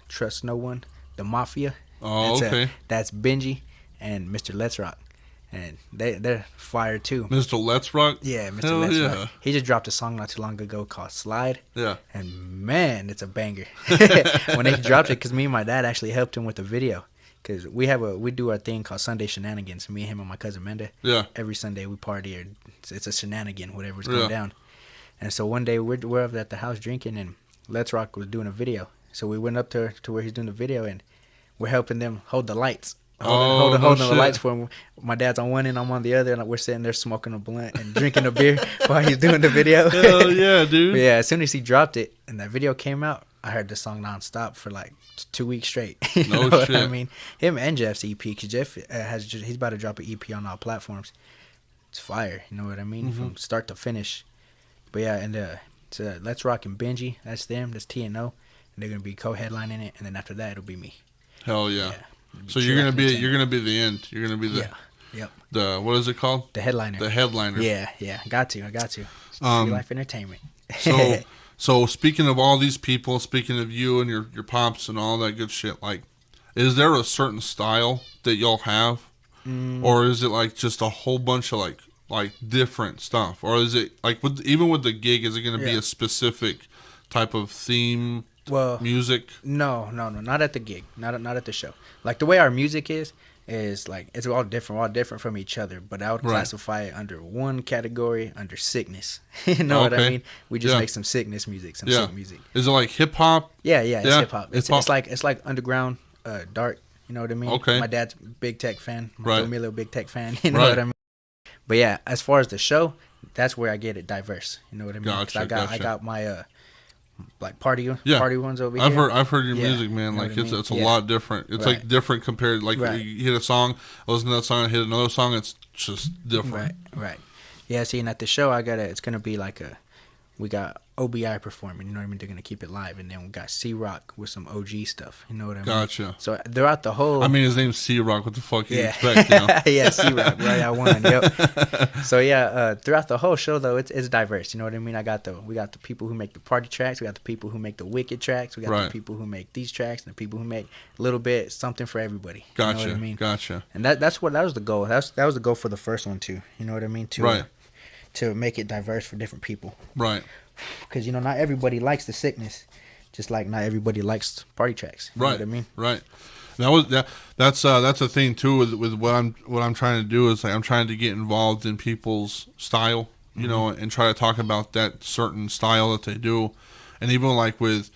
Speaker 3: Trust No One, The Mafia.
Speaker 1: Oh, okay.
Speaker 3: That's Benji and Mr. Let's Rock. And they're fire too.
Speaker 1: Mr. Let's Rock?
Speaker 3: Yeah, Mr.
Speaker 1: Hell
Speaker 3: Let's
Speaker 1: yeah.
Speaker 3: Rock. He just dropped a song not too long ago called Slide.
Speaker 1: Yeah.
Speaker 3: And man, it's a banger. When they dropped it, because me and my dad actually helped him with the video. Because we do our thing called Sunday Shenanigans. Me, him, and my cousin Menda.
Speaker 1: Yeah.
Speaker 3: Every Sunday we party, or it's a shenanigan, whatever's going down. And so one day we're up at the house drinking, and Let's Rock was doing a video. So we went up to where he's doing the video, and we're helping them hold the lights. Holding the lights for him. My dad's on one end, I'm on the other, and we're sitting there smoking a blunt and drinking a beer while he's doing the video.
Speaker 1: Hell yeah, dude.
Speaker 3: But yeah, as soon as he dropped it and that video came out, I heard the song nonstop for like 2 weeks straight. You know what I mean? Him and Jeff's EP, because Jeff he's about to drop an EP on all platforms. It's fire, you know what I mean? From start to finish. But yeah, and Let's Rock and Benji, that's them, that's TNO, and they're gonna be co-headlining it, and then after that it'll be me.
Speaker 1: Hell yeah. So you're gonna be the end. You're gonna be the the what is it called?
Speaker 3: The headliner.
Speaker 1: The headliner.
Speaker 3: Yeah. I got to. Treelife Entertainment.
Speaker 1: So speaking of all these people, speaking of you and your pops and all that good shit, like, is there a certain style that y'all have, or is it like just a whole bunch of like different stuff, or is it like even with the gig, is it gonna be a specific type of theme?
Speaker 3: Well,
Speaker 1: music?
Speaker 3: No, not at the gig, not at the show. Like the way our music is like it's all different from each other. But I would classify it under one category, under sickness. You know what I mean? We just make some sickness music, some sick music.
Speaker 1: Is it like hip hop?
Speaker 3: Yeah, it's hip hop. It's like underground, dark. You know what I mean?
Speaker 1: Okay.
Speaker 3: My dad's big tech fan.
Speaker 1: Right.
Speaker 3: Milo big tech fan. You know what I mean? But yeah, as far as the show, that's where I get it diverse. You know what I mean? 'Cause
Speaker 1: Gotcha,
Speaker 3: I got my like party ones over
Speaker 1: I've
Speaker 3: here.
Speaker 1: I've heard your
Speaker 3: Yeah,
Speaker 1: music, man.
Speaker 3: you know
Speaker 1: Like
Speaker 3: what I mean?
Speaker 1: it's a
Speaker 3: Yeah.
Speaker 1: lot different. It's
Speaker 3: Right.
Speaker 1: like different compared. Like
Speaker 3: Right.
Speaker 1: you hit a song, I listen to that song, I hit another song. It's just different.
Speaker 3: Right. Yeah, see, and at the show, it's gonna be like we got OBI performing, you know what I mean? They're gonna keep it live, and then we got C-Rock with some OG stuff, you know what I mean?
Speaker 1: Gotcha.
Speaker 3: So throughout the whole,
Speaker 1: I mean, his name's C-Rock. What the fuck you
Speaker 3: yeah,
Speaker 1: expect? You know?
Speaker 3: yeah, C-Rock, right? I won. Yep. So yeah, throughout the whole show though, it's diverse, you know what I mean? We got the people who make the party tracks, we got the people who make the wicked tracks, we got the people who make these tracks, and the people who make a little bit something for everybody.
Speaker 1: Gotcha.
Speaker 3: You know what I mean?
Speaker 1: Gotcha.
Speaker 3: And that was the goal. That was the goal for the first one too. You know what I mean? To make it diverse for different people.
Speaker 1: Right.
Speaker 3: Because, you know, not everybody likes the sickness, just like not everybody likes party tracks. You know what I mean?
Speaker 1: Right. That's a thing too with what I'm trying to do is like I'm trying to get involved in people's style, you know, and try to talk about that certain style that they do, and even like with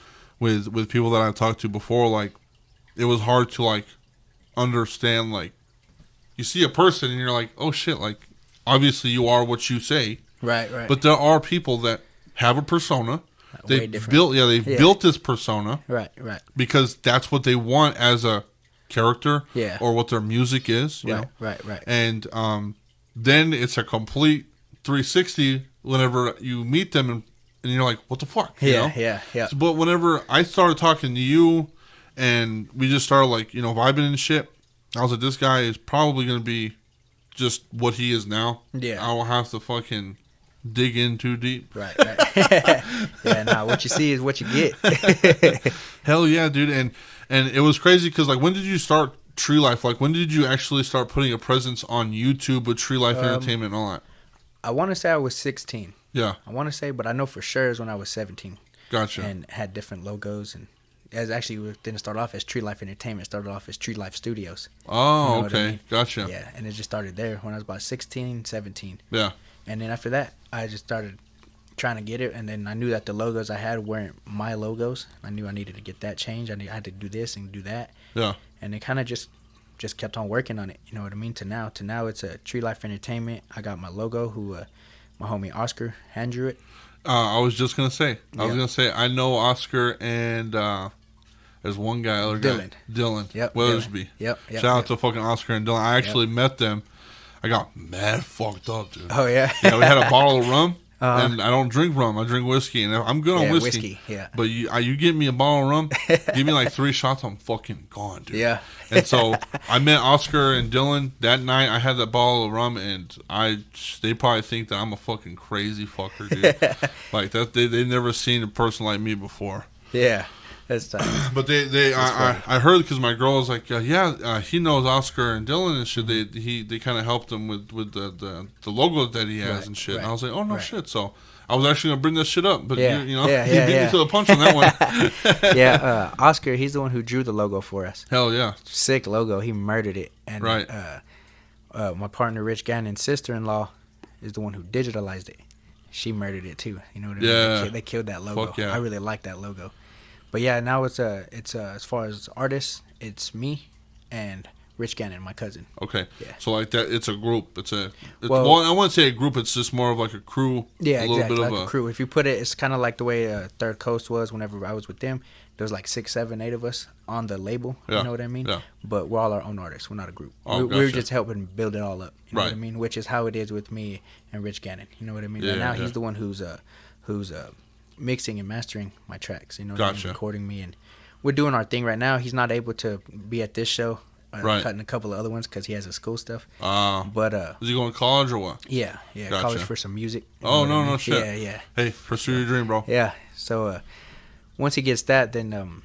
Speaker 1: people that I've talked to before, like it was hard to like understand, like you see a person and you're like, oh shit, like obviously you are what you say,
Speaker 3: right,
Speaker 1: but there are people that have a persona. They've built this persona,
Speaker 3: right,
Speaker 1: because that's what they want as a character, or what their music is, you know?
Speaker 3: Right.
Speaker 1: And then it's a complete 360 whenever you meet them, and you're like, what the fuck? You know?
Speaker 3: Yeah.
Speaker 1: So, but whenever I started talking to you, and we just started like, you know, vibing and shit, I was like, this guy is probably going to be just what he is now.
Speaker 3: Yeah.
Speaker 1: I don't have to fucking dig in too deep.
Speaker 3: Right. Yeah, nah, what you see is what you get.
Speaker 1: Hell yeah, dude. And it was crazy because, like, when did you start treelife? Like, when did you actually start putting a presence on YouTube with treelife entertainment and all that?
Speaker 3: I want to say I was 16.
Speaker 1: Yeah.
Speaker 3: I want to say, but I know for sure it was when I was 17.
Speaker 1: Gotcha.
Speaker 3: And had different logos, and as actually it didn't start off as treelife entertainment. It started off as treelife studios.
Speaker 1: Oh,
Speaker 3: you know
Speaker 1: okay.
Speaker 3: I mean?
Speaker 1: Gotcha.
Speaker 3: Yeah, and it just started there when I was about 16, 17.
Speaker 1: Yeah.
Speaker 3: And then after that, I just started trying to get it, and then I knew that the logos I had weren't my logos. I knew I needed to get that changed. I had to do this and do that.
Speaker 1: Yeah.
Speaker 3: And it kind of just kept on working on it. You know what I mean? To now it's a treelife entertainment. I got my logo, who my homie Oscar hand drew it.
Speaker 1: I was just gonna say. I know Oscar, and there's one guy, Dylan.
Speaker 3: Yep.
Speaker 1: Weathersby.
Speaker 3: Yep.
Speaker 1: Shout out to fucking Oscar and Dylan. I actually met them. I got mad fucked up, dude.
Speaker 3: Oh yeah.
Speaker 1: Yeah, we had a bottle of rum, and I don't drink rum. I drink whiskey, and I'm good on whiskey.
Speaker 3: Yeah.
Speaker 1: But you give me a bottle of rum, give me like 3 shots, I'm fucking gone, dude.
Speaker 3: Yeah.
Speaker 1: And so I met Oscar and Dylan that night. I had that bottle of rum, and they probably think that I'm a fucking crazy fucker, dude. Like that, they've never seen a person like me before.
Speaker 3: Yeah. That's tough.
Speaker 1: But I heard, because my girl was like, he knows Oscar and Dylan and shit. They kind of helped him with the logo that he has and shit. And I was like, oh no shit. So I was actually gonna bring that shit up, but you beat me to the punch on that one.
Speaker 3: Yeah, Oscar, he's the one who drew the logo for us.
Speaker 1: Hell yeah,
Speaker 3: sick logo. He murdered it. And my partner Rich Gannon's sister-in-law is the one who digitalized it. She murdered it too. You know what I mean?
Speaker 1: Yeah,
Speaker 3: they killed that logo.
Speaker 1: Fuck yeah.
Speaker 3: I really like that logo. But yeah, now it's as far as artists, it's me and Rich Gannon, my cousin.
Speaker 1: Okay.
Speaker 3: Yeah.
Speaker 1: So like that, it's a group. Well, I wouldn't say a group. It's just more of like a crew.
Speaker 3: Yeah,
Speaker 1: exactly.
Speaker 3: Bit like of a crew. If you put it, it's kind of like the way Third Coast was. Whenever I was with them, there was like 6, 7, 8 of us on the label.
Speaker 1: Yeah.
Speaker 3: You know what I mean?
Speaker 1: Yeah.
Speaker 3: But we're all our own artists. We're not a group.
Speaker 1: Oh,
Speaker 3: we're just helping build it all up. You know
Speaker 1: right.
Speaker 3: what I mean? Which is how it is with me and Rich Gannon. You know what I mean?
Speaker 1: Yeah,
Speaker 3: right now he's the one who's mixing and mastering my tracks. You know what I mean? Recording me, and we're doing our thing right now. He's not able to be at this show. Cutting a couple of other ones because he has his school stuff. But
Speaker 1: is he going to college or what?
Speaker 3: Yeah, gotcha. College for some music.
Speaker 1: Oh no shit.
Speaker 3: Yeah.
Speaker 1: Hey, pursue your dream, bro.
Speaker 3: Yeah. So once he gets that, then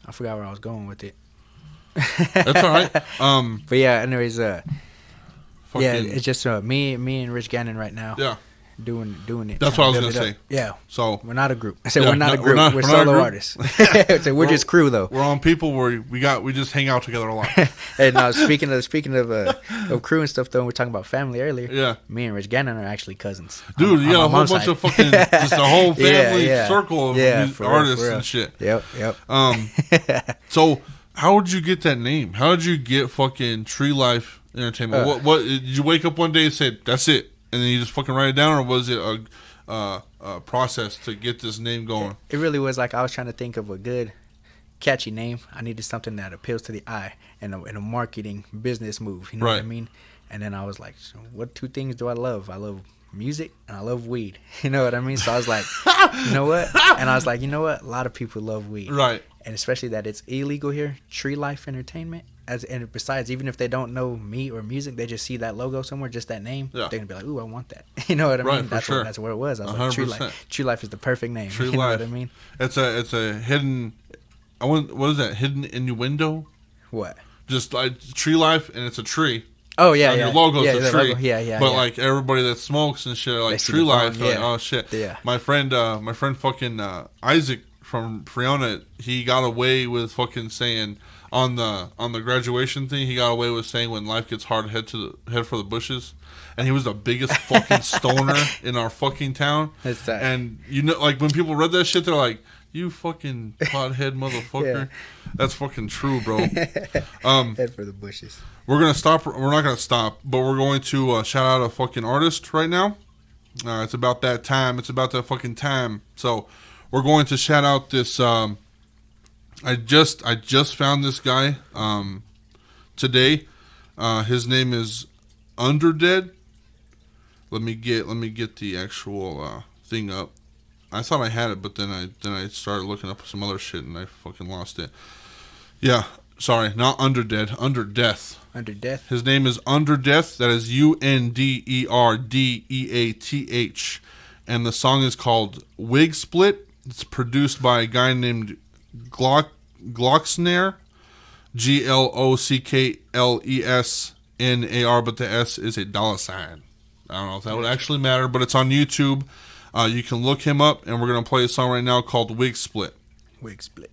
Speaker 3: I forgot where I was going with it.
Speaker 1: That's all right.
Speaker 3: But yeah, anyways, it's just me and Rich Gannon right now.
Speaker 1: Yeah.
Speaker 3: Doing it.
Speaker 1: That's what I was gonna say.
Speaker 3: Yeah.
Speaker 1: So
Speaker 3: we're not a group. I said we're not a group. We're solo artists. So we're just crew though.
Speaker 1: We're on people where we just hang out together a lot.
Speaker 3: And now speaking of crew and stuff though, we're talking about family earlier.
Speaker 1: Yeah.
Speaker 3: Me and Rich Gannon are actually cousins.
Speaker 1: Dude, a whole bunch of fucking just a whole family circle of artists and shit.
Speaker 3: Yep.
Speaker 1: So how did you get that name? How did you get fucking treelife entertainment. What did you wake up one day and say that's it, and then you just fucking write it down, or was it a process to get this name going?
Speaker 3: It really was like I was trying to think of a good, catchy name. I needed something that appeals to the eye and a marketing business move. You know what I mean? And then I was like, so what two things do I love? I love music and I love weed. You know what I mean? So I was like, you know what? And I was like, you know what? A lot of people love weed.
Speaker 1: Right.
Speaker 3: And especially that it's illegal here, Treelife Entertainment. And besides, even if they don't know me or music, they just see that logo somewhere, just that name, they're going to be like, ooh, I want that. You know what I mean? That's
Speaker 1: sure.
Speaker 3: That's where it was. I was 100%. Like, Tree Life is the perfect name.
Speaker 1: Tree
Speaker 3: you know
Speaker 1: Life.
Speaker 3: what I mean?
Speaker 1: It's a hidden, what is that, hidden innuendo?
Speaker 3: What?
Speaker 1: Just like Tree Life, and it's a tree.
Speaker 3: Oh, yeah,
Speaker 1: Your logo's a tree.
Speaker 3: Logo. Yeah.
Speaker 1: But like everybody that smokes and shit, like Tree Life, like, oh shit.
Speaker 3: Yeah.
Speaker 1: My friend fucking Isaac from Freona, he got away with fucking saying on the graduation thing, he got away with saying when life gets hard, head for the bushes. And he was the biggest fucking stoner in our fucking town.
Speaker 3: That's that.
Speaker 1: And you know, like when people read that shit, they're like, "You fucking pothead motherfucker." Yeah. That's fucking true, bro.
Speaker 3: Head for the bushes.
Speaker 1: We're gonna stop. We're not gonna stop, but we're going to shout out a fucking artist right now. It's about that time. It's about that fucking time. So we're going to shout out this. I just found this guy today. His name is Underdead. Let me get the actual thing up. I thought I had it, but then I started looking up some other shit and I fucking lost it. Yeah, sorry, not Underdead, Underdeath.
Speaker 3: Underdeath.
Speaker 1: His name is Underdeath. That is UNDERDEATH, and the song is called Wig Split. It's produced by a guy named Glocksnare, GLOCKLESNAR, but the S is a $sign. I don't know if that would actually matter, but it's on YouTube. You can look him up, and we're going to play a song right now called Wig Split.
Speaker 3: Wig Split.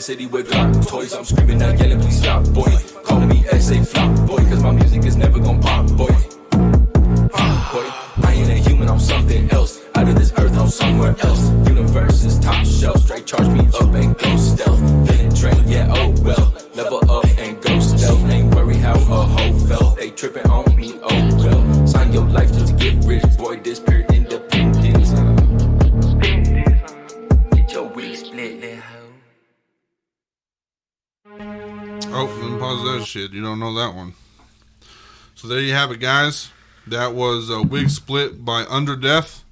Speaker 4: City with Glock toys, I'm screaming out, yelling, please stop, boy. Calling me SA flop, boy, cause my music is never gon' pop, boy. Boy, I ain't a human, I'm something else. Out of this earth, I'm somewhere else. Universe is top shelf, straight charge me up and go stealth. Feeling drained, yeah, oh well. Level up and go stealth. Ain't worry how a hoe felt. They tripping on me, oh well. Sign your life just to get rich, boy, this pure independence. Get your wig split, little hoe.
Speaker 1: Oh, let me pause that shit. You don't know that one. So there you have it, guys. That was a Wig Split by Underdeath.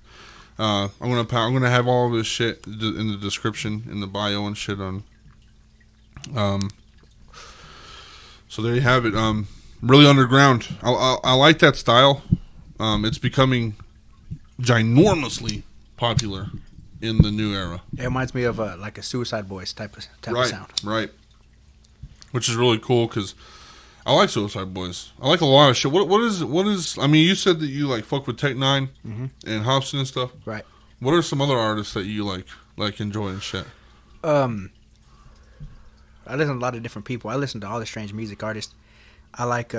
Speaker 1: I'm gonna have all of this shit in the description, in the bio and shit on So there you have it. Really underground. I like that style. It's becoming ginormously popular in the new era.
Speaker 3: It reminds me of like a Suicide Boys type of sound.
Speaker 1: Right. Which is really cool because I like Suicide Boys. I like a lot of shit. What is? I mean, you said that you like fuck with Tech Nine and Hobson and stuff.
Speaker 3: Right.
Speaker 1: What are some other artists that you like enjoy and shit?
Speaker 3: I listen to a lot of different people. I listen to all the strange music artists. I like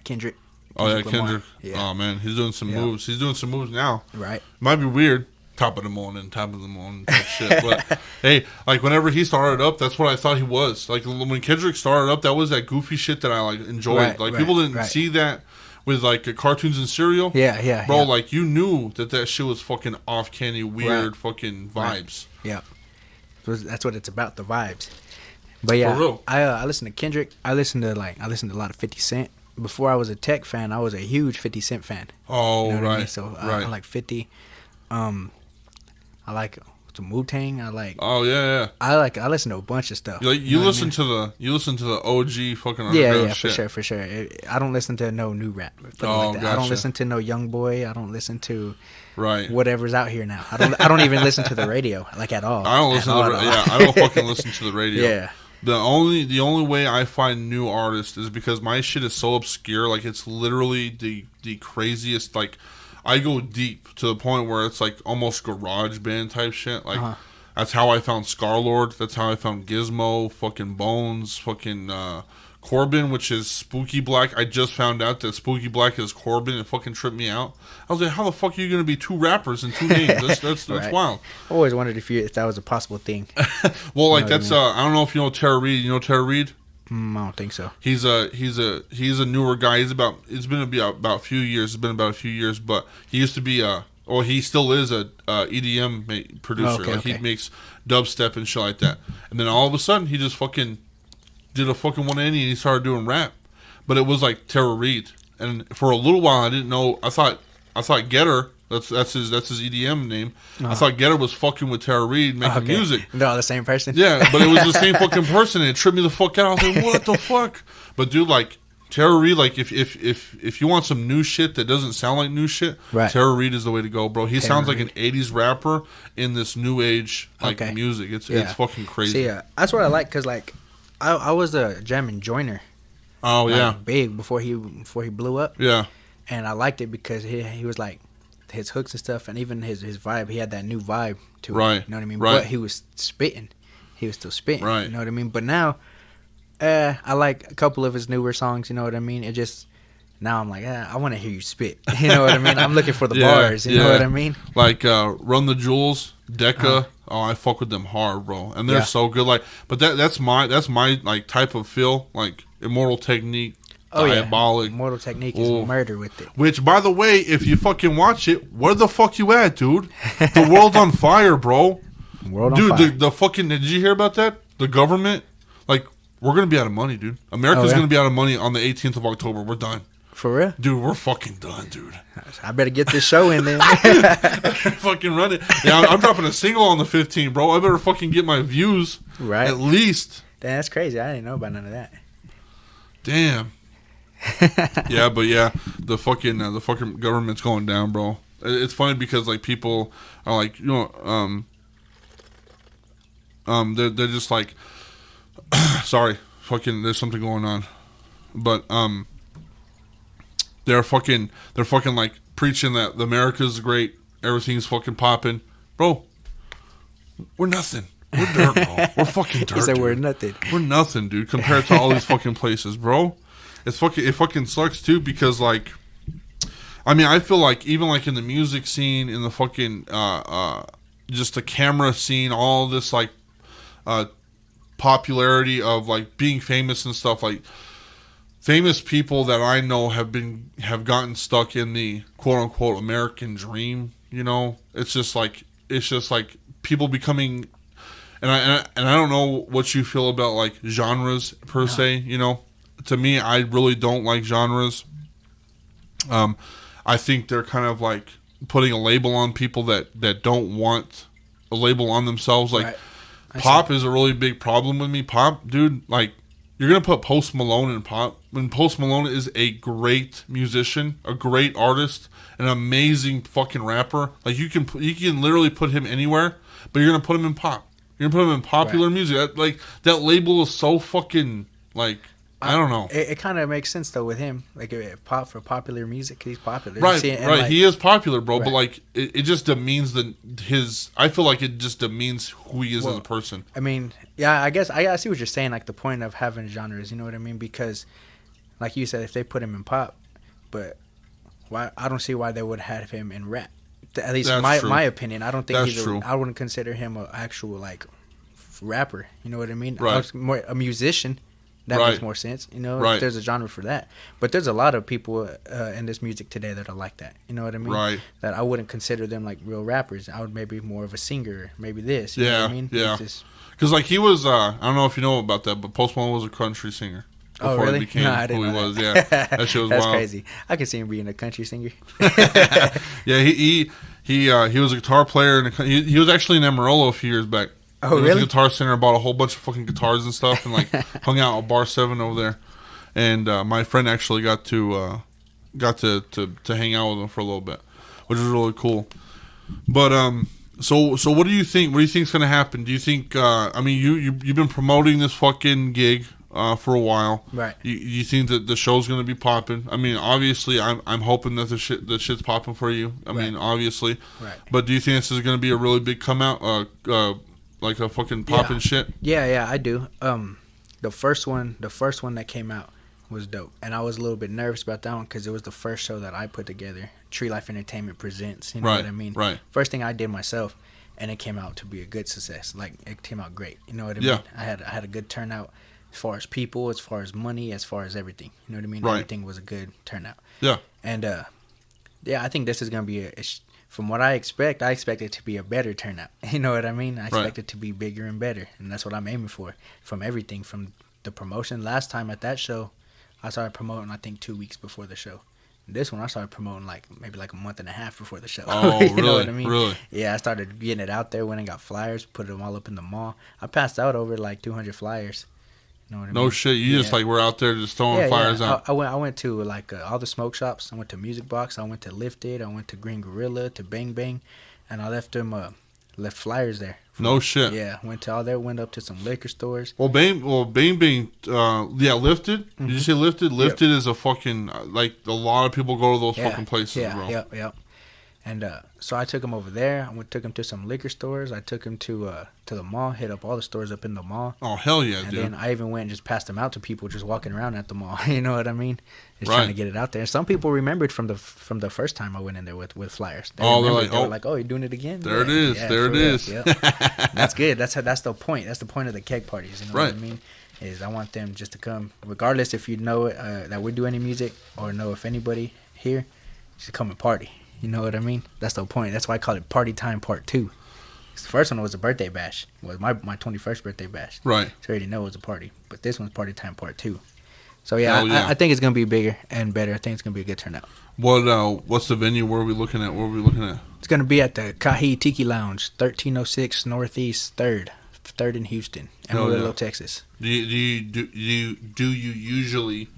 Speaker 3: Kendrick.
Speaker 1: Oh yeah,
Speaker 3: Lamar.
Speaker 1: Kendrick.
Speaker 3: Yeah.
Speaker 1: Oh man, he's doing some moves. He's doing some moves now.
Speaker 3: Right.
Speaker 1: Might be weird. Top of the morning type shit. But hey, like whenever he started up, that's what I thought he was. Like when Kendrick started up, that was that goofy shit that I like enjoyed. People didn't see that with like cartoons and cereal.
Speaker 3: Yeah.
Speaker 1: Bro, like you knew that shit was fucking off candy, weird fucking vibes.
Speaker 3: Yeah. That's what it's about, the vibes. But yeah,
Speaker 1: For real.
Speaker 3: I listen to Kendrick. I listen to a lot of 50 Cent. Before I was a Tech fan, I was a huge 50 Cent fan.
Speaker 1: Oh,
Speaker 3: you know what
Speaker 1: right.
Speaker 3: I mean? So I like 50. I like some Wu-Tang.
Speaker 1: Oh yeah.
Speaker 3: I listen to a bunch of stuff.
Speaker 1: You listen to the OG fucking underground
Speaker 3: yeah,
Speaker 1: shit.
Speaker 3: for sure. I don't listen to no new rap.
Speaker 1: Oh,
Speaker 3: I don't
Speaker 1: gotcha.
Speaker 3: listen to no Young Boy. I don't listen to
Speaker 1: Right.
Speaker 3: whatever's out here now. I don't even listen to the radio at all.
Speaker 1: I don't listen to I don't fucking listen to the radio.
Speaker 3: Yeah.
Speaker 1: The only way I find new artists is because my shit is so obscure. Like it's literally the craziest. Like I go deep to the point where it's like almost garage band type shit. Like that's how I found Scarlord. That's how I found Gizmo. Fucking Bones. Fucking Corbin, which is Spooky Black. I just found out that Spooky Black is Corbin. It fucking tripped me out. I was like, how the fuck are you gonna be two rappers in two names? That's
Speaker 3: Right.
Speaker 1: wild.
Speaker 3: I always wondered if that was a possible thing.
Speaker 1: Well, like
Speaker 3: know what
Speaker 1: that's
Speaker 3: I mean?
Speaker 1: I don't know if you know Tara Reid. You know Tara Reid?
Speaker 3: I don't think so.
Speaker 1: He's a newer guy. It's been about a few years. It's been about a few years, but he used to be he still is a EDM producer.
Speaker 3: Okay.
Speaker 1: He makes dubstep and shit like that. And then all of a sudden, he just fucking did a fucking 180 and he started doing rap. But it was like Tara Reid. And for a little while, I didn't know. I thought Getter. That's his EDM name. I thought Getter was fucking with Tara Reid making music.
Speaker 3: No, the same person.
Speaker 1: Yeah, but it was the same fucking person, and it tripped me the fuck out. I was like, what the fuck? But dude, like Tara Reid, like if you want some new shit that doesn't sound like new shit,
Speaker 3: Right.
Speaker 1: Tara Reid is the way to go, bro. He sounds like an
Speaker 3: Reid.
Speaker 1: '80s rapper in this new age music. It's fucking crazy.
Speaker 3: See, that's what I like because I was a jamming joiner.
Speaker 1: Oh yeah,
Speaker 3: big before he blew up.
Speaker 1: yeah,
Speaker 3: And I liked it because he was like his hooks and stuff, and even his vibe. He had that new vibe to it.
Speaker 1: Right.
Speaker 3: You know what I mean?
Speaker 1: Right.
Speaker 3: But he was spitting. He was still spitting.
Speaker 1: Right.
Speaker 3: You know what I mean? But now, I like a couple of his newer songs. You know what I mean? It just now I'm like, I want to hear you spit. You know what I mean? I'm looking for the bars. You know what I mean?
Speaker 1: Like Run the Jewels, Decca. Oh, I fuck with them hard, bro, and they're so good. Like, but that's my like type of feel. Like Immortal Technique.
Speaker 3: Oh
Speaker 1: Diabolic.
Speaker 3: yeah, Mortal Technique is murder with it.
Speaker 1: Which, by the way, if you fucking watch it, where the fuck you at, dude? The world's on fire, bro.
Speaker 3: World on
Speaker 1: Dude,
Speaker 3: fire.
Speaker 1: the fucking, did you hear about that? The government, like, we're gonna be out of money, dude. America's gonna be out of money on the 18th of October. We're done.
Speaker 3: For real?
Speaker 1: Dude, we're fucking done, dude.
Speaker 3: I better get this show in then.
Speaker 1: Fucking run it. Yeah, I'm dropping a single on the 15th, bro. I better fucking get my views.
Speaker 3: Right.
Speaker 1: At least.
Speaker 3: Damn, that's crazy. I didn't know about none of that.
Speaker 1: Damn. Yeah, but yeah, the fucking government's going down, bro. It's funny because like people are like, you know, they're just like, sorry, fucking, there's something going on, but they're fucking like preaching that America's great, everything's fucking popping, bro. We're nothing. We're dirt, bro. We're fucking dirt.
Speaker 3: He said
Speaker 1: dude.
Speaker 3: we're nothing.
Speaker 1: We're nothing, dude, compared to all these fucking places, bro. It fucking sucks too because like, I mean, I feel like even like in the music scene, in the fucking just the camera scene, all this like popularity of like being famous and stuff, like famous people that I know have gotten stuck in the quote unquote American dream. You know, it's just like people becoming, and I don't know what you feel about like genres per se. You know. To me, I really don't like genres. I think they're kind of like putting a label on people that don't want a label on themselves. Like,
Speaker 3: Right.
Speaker 1: pop is a really big problem with me. Pop, dude, like, you're gonna put Post Malone in pop when Post Malone is a great musician, a great artist, an amazing fucking rapper. Like you can literally put him anywhere, but you're gonna put him in pop. You're gonna put him in popular music. That label is so fucking like. I don't know.
Speaker 3: It kind of makes sense though with him, like pop for popular music. He's popular,
Speaker 1: right? Like, he is popular, bro.
Speaker 3: Right.
Speaker 1: But like, it just demeans his. I feel like it just demeans who he is as a person.
Speaker 3: I mean, yeah, I guess I see what you're saying. Like the point of having genres, you know what I mean? Because, like you said, if they put him in pop, but why? I don't see why they would have him in rap. At least my opinion. I don't think he's true. I wouldn't consider him an actual like rapper. You know what I mean?
Speaker 1: Right.
Speaker 3: More a musician. That makes more sense, you know.
Speaker 1: Right.
Speaker 3: There's a genre for that, but there's a lot of people in this music today that are like that. You know what I mean?
Speaker 1: Right.
Speaker 3: That I wouldn't consider them like real rappers. I would maybe more of a singer, maybe this. You know what I mean?
Speaker 1: Yeah. Because like he was, I don't know if you know about that, but Post Malone was a country singer.
Speaker 3: Oh really?
Speaker 1: He became
Speaker 3: I didn't
Speaker 1: who he
Speaker 3: know
Speaker 1: was.
Speaker 3: that.
Speaker 1: Yeah, that shit was
Speaker 3: That's
Speaker 1: wild.
Speaker 3: crazy. I can see him being a country singer.
Speaker 1: Yeah, he was a guitar player, and he was actually in Amarillo a few years back.
Speaker 3: Oh,
Speaker 1: he was
Speaker 3: really?
Speaker 1: a guitar center, bought a whole bunch of fucking guitars and stuff, and like hung out at Bar 7 over there. And my friend actually got to hang out with him for a little bit, which was really cool. But so what do you think? What do you think is gonna happen? Do you think? I mean, you've been promoting this fucking gig for a while,
Speaker 3: right?
Speaker 1: You think that the show's gonna be popping? I mean, obviously, I'm hoping that the shit's popping for you. I mean, obviously,
Speaker 3: right.
Speaker 1: But do you think this is gonna be a really big come out? Like a fucking popping shit?
Speaker 3: Yeah, I do. The first one that came out was dope, and I was a little bit nervous about that one because it was the first show that I put together. Treelife Entertainment presents. You know what I mean?
Speaker 1: Right.
Speaker 3: First thing I did myself, and it came out to be a good success. Like it came out great. You know what I mean?
Speaker 1: Yeah.
Speaker 3: I had a good turnout as far as people, as far as money, as far as everything. You know what I mean?
Speaker 1: Right.
Speaker 3: Everything was a good turnout.
Speaker 1: Yeah.
Speaker 3: And I think this is gonna be from what I expect it to be a better turnout. You know what I mean? I expect it to be bigger and better, and that's what I'm aiming for. From everything, from the promotion. Last time at that show, I started promoting I think 2 weeks before the show. This one I started promoting maybe a month and a half before the show.
Speaker 1: Oh,
Speaker 3: you
Speaker 1: really?
Speaker 3: know what I mean?
Speaker 1: Really?
Speaker 3: Yeah, I started getting it out there. Went and got flyers, put them all up in the mall. I passed out over 200 flyers. You know what I mean?
Speaker 1: No shit. You just were out there just throwing flyers out.
Speaker 3: I went to all the smoke shops. I went to Music Box. I went to Lifted. I went to Green Gorilla, to Bang Bang, and I left flyers there.
Speaker 1: No shit.
Speaker 3: Yeah, went to all there. Went up to some liquor stores.
Speaker 1: Bang Bang. Lifted. Did you say Lifted? Lifted is a fucking a lot of people go to those fucking places, bro.
Speaker 3: Yep. And so I took him over there. Took him to some liquor stores. I took him to the mall. Hit up all the stores up in the mall.
Speaker 1: Oh hell yeah,
Speaker 3: and
Speaker 1: dude!
Speaker 3: And then I even went and just passed them out to people just walking around at the mall. You know what I mean? Just trying to get it out there. And some people remembered from the first time I went in there with flyers. They were like, "Oh, you're doing it again?"
Speaker 1: There it is. There it is.
Speaker 3: Yep. That's good. That's the point. That's the point of the keg parties. You know what I mean? Is I want them just to come, regardless if you know that we do any music or know if anybody here, just come and party. You know what I mean? That's the point. That's why I call it Party Time Part 2. The first one was a birthday bash. It was my 21st birthday bash.
Speaker 1: Right.
Speaker 3: So I already know it was a party. But this one's Party Time Part 2. So yeah, I think it's going to be bigger and better. I think it's going to be a good turnout.
Speaker 1: What's the venue? Where are we looking at?
Speaker 3: It's going to be at the Kahi Tiki Lounge, 1306 Northeast 3rd in Houston, Amarillo, Texas.
Speaker 1: Do you usually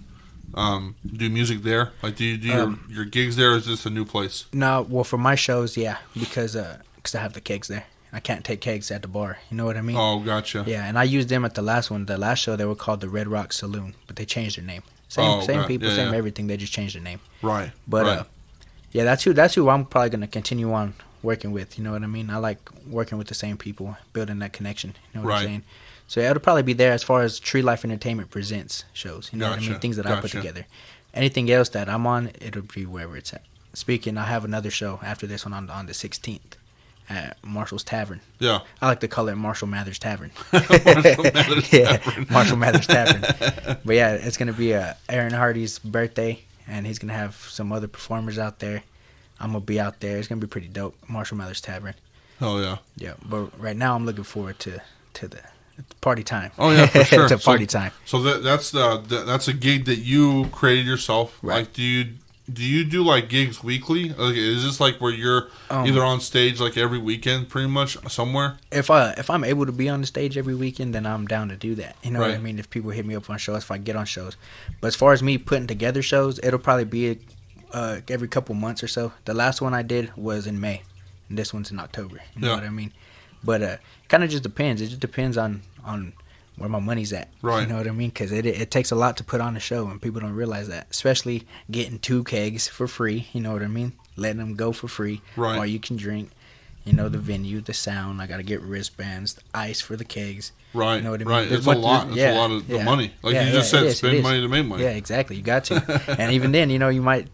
Speaker 1: do music there? Like, do you do your gigs there, or is this a new place?
Speaker 3: No, well, for my shows, yeah, because I have the kegs there. I can't take kegs at the bar. You know what I mean?
Speaker 1: Oh, gotcha.
Speaker 3: Yeah, and I used them at the last one. The last show, they were called the Red Rock Saloon, but they changed their name. Same people, same everything. They just changed their name.
Speaker 1: Right.
Speaker 3: But yeah, that's who I'm probably gonna continue on working with. You know what I mean? I like working with the same people, building that connection. You know what I'm saying? So yeah, it'll probably be there as far as Treelife Entertainment presents shows. You know what I mean? Things that I put together. Anything else that I'm on, it'll be wherever it's at. Speaking, I have another show after this one on the 16th at Marshall's Tavern.
Speaker 1: Yeah.
Speaker 3: I like to call it Marshall Mathers Tavern.
Speaker 1: Marshall
Speaker 3: Mathers Tavern. But yeah, it's going to be Aaron Hardy's birthday, and he's going to have some other performers out there. I'm going to be out there. It's going to be pretty dope. Marshall Mathers Tavern.
Speaker 1: Oh, yeah.
Speaker 3: Yeah, but right now I'm looking forward to the party time.
Speaker 1: Oh yeah, for sure.
Speaker 3: Party time.
Speaker 1: So that's a gig that you created yourself.
Speaker 3: Right.
Speaker 1: Like, do do you do like gigs weekly? Like, is this like where you're either on stage like every weekend, pretty much somewhere?
Speaker 3: If I'm able to be on the stage every weekend, then I'm down to do that. You know what I mean? If people hit me up on shows, if I get on shows. But as far as me putting together shows, it'll probably be every couple months or so. The last one I did was in May, and this one's in October. You know what I mean? But it kind of just depends. It just depends on where my money's at.
Speaker 1: Right.
Speaker 3: You know what I mean? Because it takes a lot to put on a show, and people don't realize that. Especially getting 2 kegs for free. You know what I mean? Letting them go for free.
Speaker 1: Right.
Speaker 3: Or you can drink. You know, the venue, the sound. I got to get wristbands, the ice for the kegs.
Speaker 1: Right.
Speaker 3: You know what I mean?
Speaker 1: Right. It's a lot. It's a lot of the money. Like you just said, spend money to make money.
Speaker 3: Yeah, exactly. You got to. And even then, you know, you might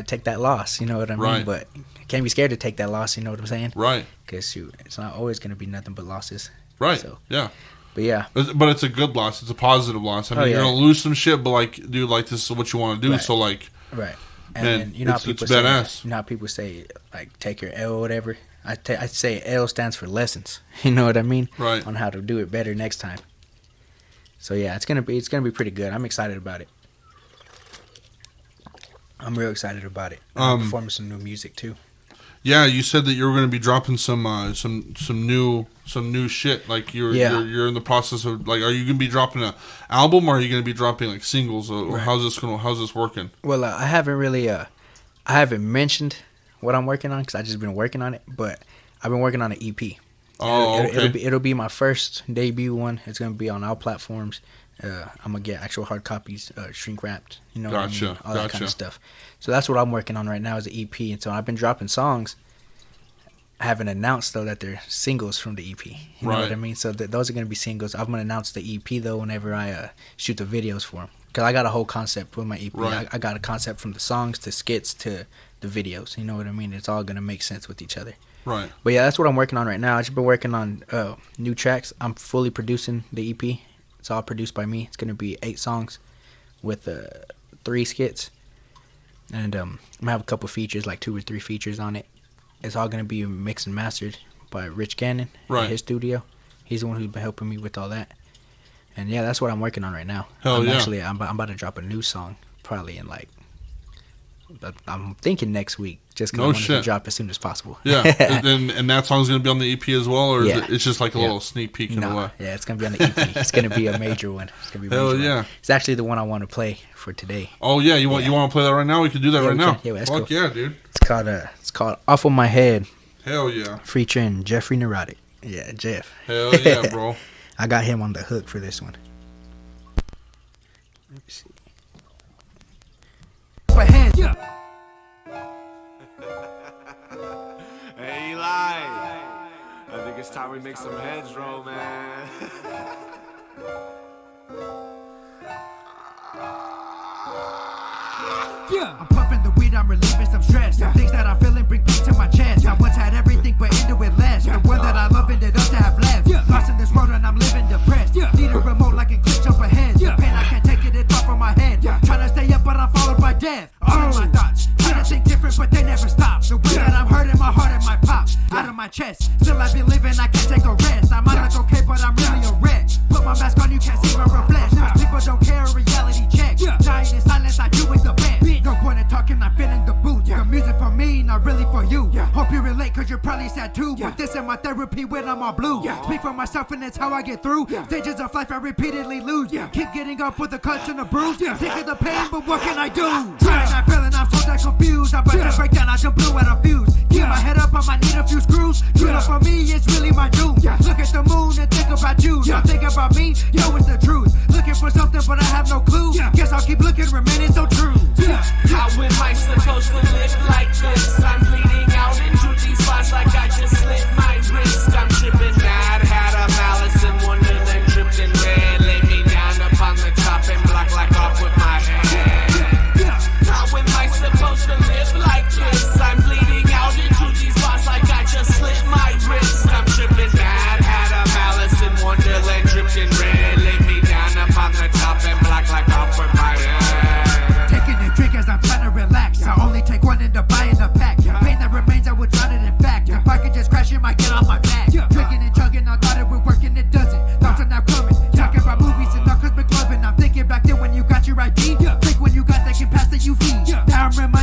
Speaker 3: take that loss. You know what I mean?
Speaker 1: Right.
Speaker 3: But can't be scared to take that loss. You know what I'm saying?
Speaker 1: Right.
Speaker 3: Because it's not always going to be nothing but losses.
Speaker 1: Right.
Speaker 3: So,
Speaker 1: yeah.
Speaker 3: But yeah.
Speaker 1: But it's a good loss. It's a positive loss. I mean, you're gonna lose some shit, but like, dude, like this is what you want to do.
Speaker 3: Right.
Speaker 1: So like,
Speaker 3: right.
Speaker 1: And
Speaker 3: then you know how people
Speaker 1: it's
Speaker 3: say,
Speaker 1: badass.
Speaker 3: you know how people say like take your L or whatever. I say L stands for lessons. You know what I mean?
Speaker 1: Right.
Speaker 3: On how to do it better next time. So yeah, it's gonna be pretty good. I'm excited about it. I'm real excited about it. I'm performing some new music too.
Speaker 1: Yeah, you said that you were going to be dropping some new shit. Like you're in the process of like, are you going to be dropping an album, or are you going to be dropping like singles, or how's this working?
Speaker 3: Well, I haven't mentioned what I'm working on because I just been working on it, but I've been working on an EP.
Speaker 1: Oh, okay.
Speaker 3: It'll be my first debut one. It's going to be on all platforms. I'm gonna get actual hard copies, shrink wrapped. You know,
Speaker 1: gotcha,
Speaker 3: what I mean? All that kind of stuff. So that's what I'm working on right now is the EP. And so I've been dropping songs. I haven't announced though that they're singles from the EP. You know what I mean? So those are gonna be singles. I'm gonna announce the EP though whenever I shoot the videos for them. Cause I got a whole concept with my EP.
Speaker 1: Right.
Speaker 3: I got a concept from the songs to skits to the videos. You know what I mean? It's all gonna make sense with each other.
Speaker 1: Right.
Speaker 3: But yeah, that's what I'm working on right now. I've just been working on new tracks. I'm fully producing the EP. It's all produced by me. It's going to be 8 songs with 3 skits. And I'm going to have a couple features, like 2 or 3 features on it. It's all going to be mixed and mastered by Rich Gannon in his studio. He's the one who's been helping me with all that. And yeah, that's what I'm working on right now.
Speaker 1: Hell yeah.
Speaker 3: Actually, I'm about to drop a new song probably in like, I'm thinking next week, just because I want to drop as soon as possible.
Speaker 1: Yeah, and that song's going to be on the EP as well, or is it's just like a little sneak peek in a way?
Speaker 3: Yeah, it's going to be on the EP. It's going to be a major one. It's going to be a major one. It's actually the one I want to play for today.
Speaker 1: Oh yeah, you want to play that right now? We can do that right now.
Speaker 3: Yeah, that's
Speaker 1: Fuck
Speaker 3: cool.
Speaker 1: yeah, dude.
Speaker 3: It's called Off of My Head.
Speaker 1: Hell yeah.
Speaker 3: Featuring Jeffrey Neurotic. Yeah, Jeff.
Speaker 1: Hell yeah, bro.
Speaker 3: I got him on the hook for this one. Let me see.
Speaker 5: Hey, Eli. I think it's time we make some heads roll, man.
Speaker 6: I'm puffing the weed, I'm relieving some stress. The things that I'm feeling bring peace to my chest. I once had everything, but ended with less. The one that I love ended up to have left. Lost in this world and I'm living depressed. Need a remote like a glitch up ahead. The pain I can't take it, it's off of my head. Trying to stay up, but I'm followed by death. All of my thoughts, trying to think different, but they never stop. The way that I'm hurting, my heart and my pop out of my chest. Still I've been living, I can't take a rest. I might look okay, but I'm really a wreck. Put my mask on, you can't see my reflection. People don't care, reality check. Dying in silence, I do it the best. No point in talking, I fit in the booth. The music for me, not really for you. Hope you relate, cause you're probably sad too. But this is my therapy when I'm all blue. Speak for myself and it's how I get through. Stages of life I repeatedly lose. Keep getting up with the cuts and the bruise. Sick of the pain, but what can I do? Trying, not feeling, I'm so that confused. I'm about to break down, I just blew at a fuse. Keep my head up, I might need a few screws. True love for me, it's really my doom. Look at the moon and think about you. Don't think about me, yo, it's the truth. Looking for something, but I have no clue. Guess I'll keep looking, remaining so true.
Speaker 5: How am I supposed to live like this? I'm bleeding out into these spots like I just slit my wrist. I'm tripping mad, had a malice in wonderland, tripped in red. Lay me down upon the top and block like off with my head. How am I supposed to live like this? I'm bleeding out into these spots like I just slit my wrist. I'm tripping mad, had a malice in wonderland, tripped in red. Lay me down upon the top and block like off with my head.
Speaker 6: Taking a drink as I'm trying to relax. I only take one in the buy in the pack. Pain that remains, I would drown it in fact. If I could just crash it, might get off my back. Drinking and chugging, I thought it would work and it doesn't. Thoughts are now coming. Talking about movies and knuckles been clubbing. I'm thinking back then when you got your ID. Think when you got that can pass the UV. Now I'm reminded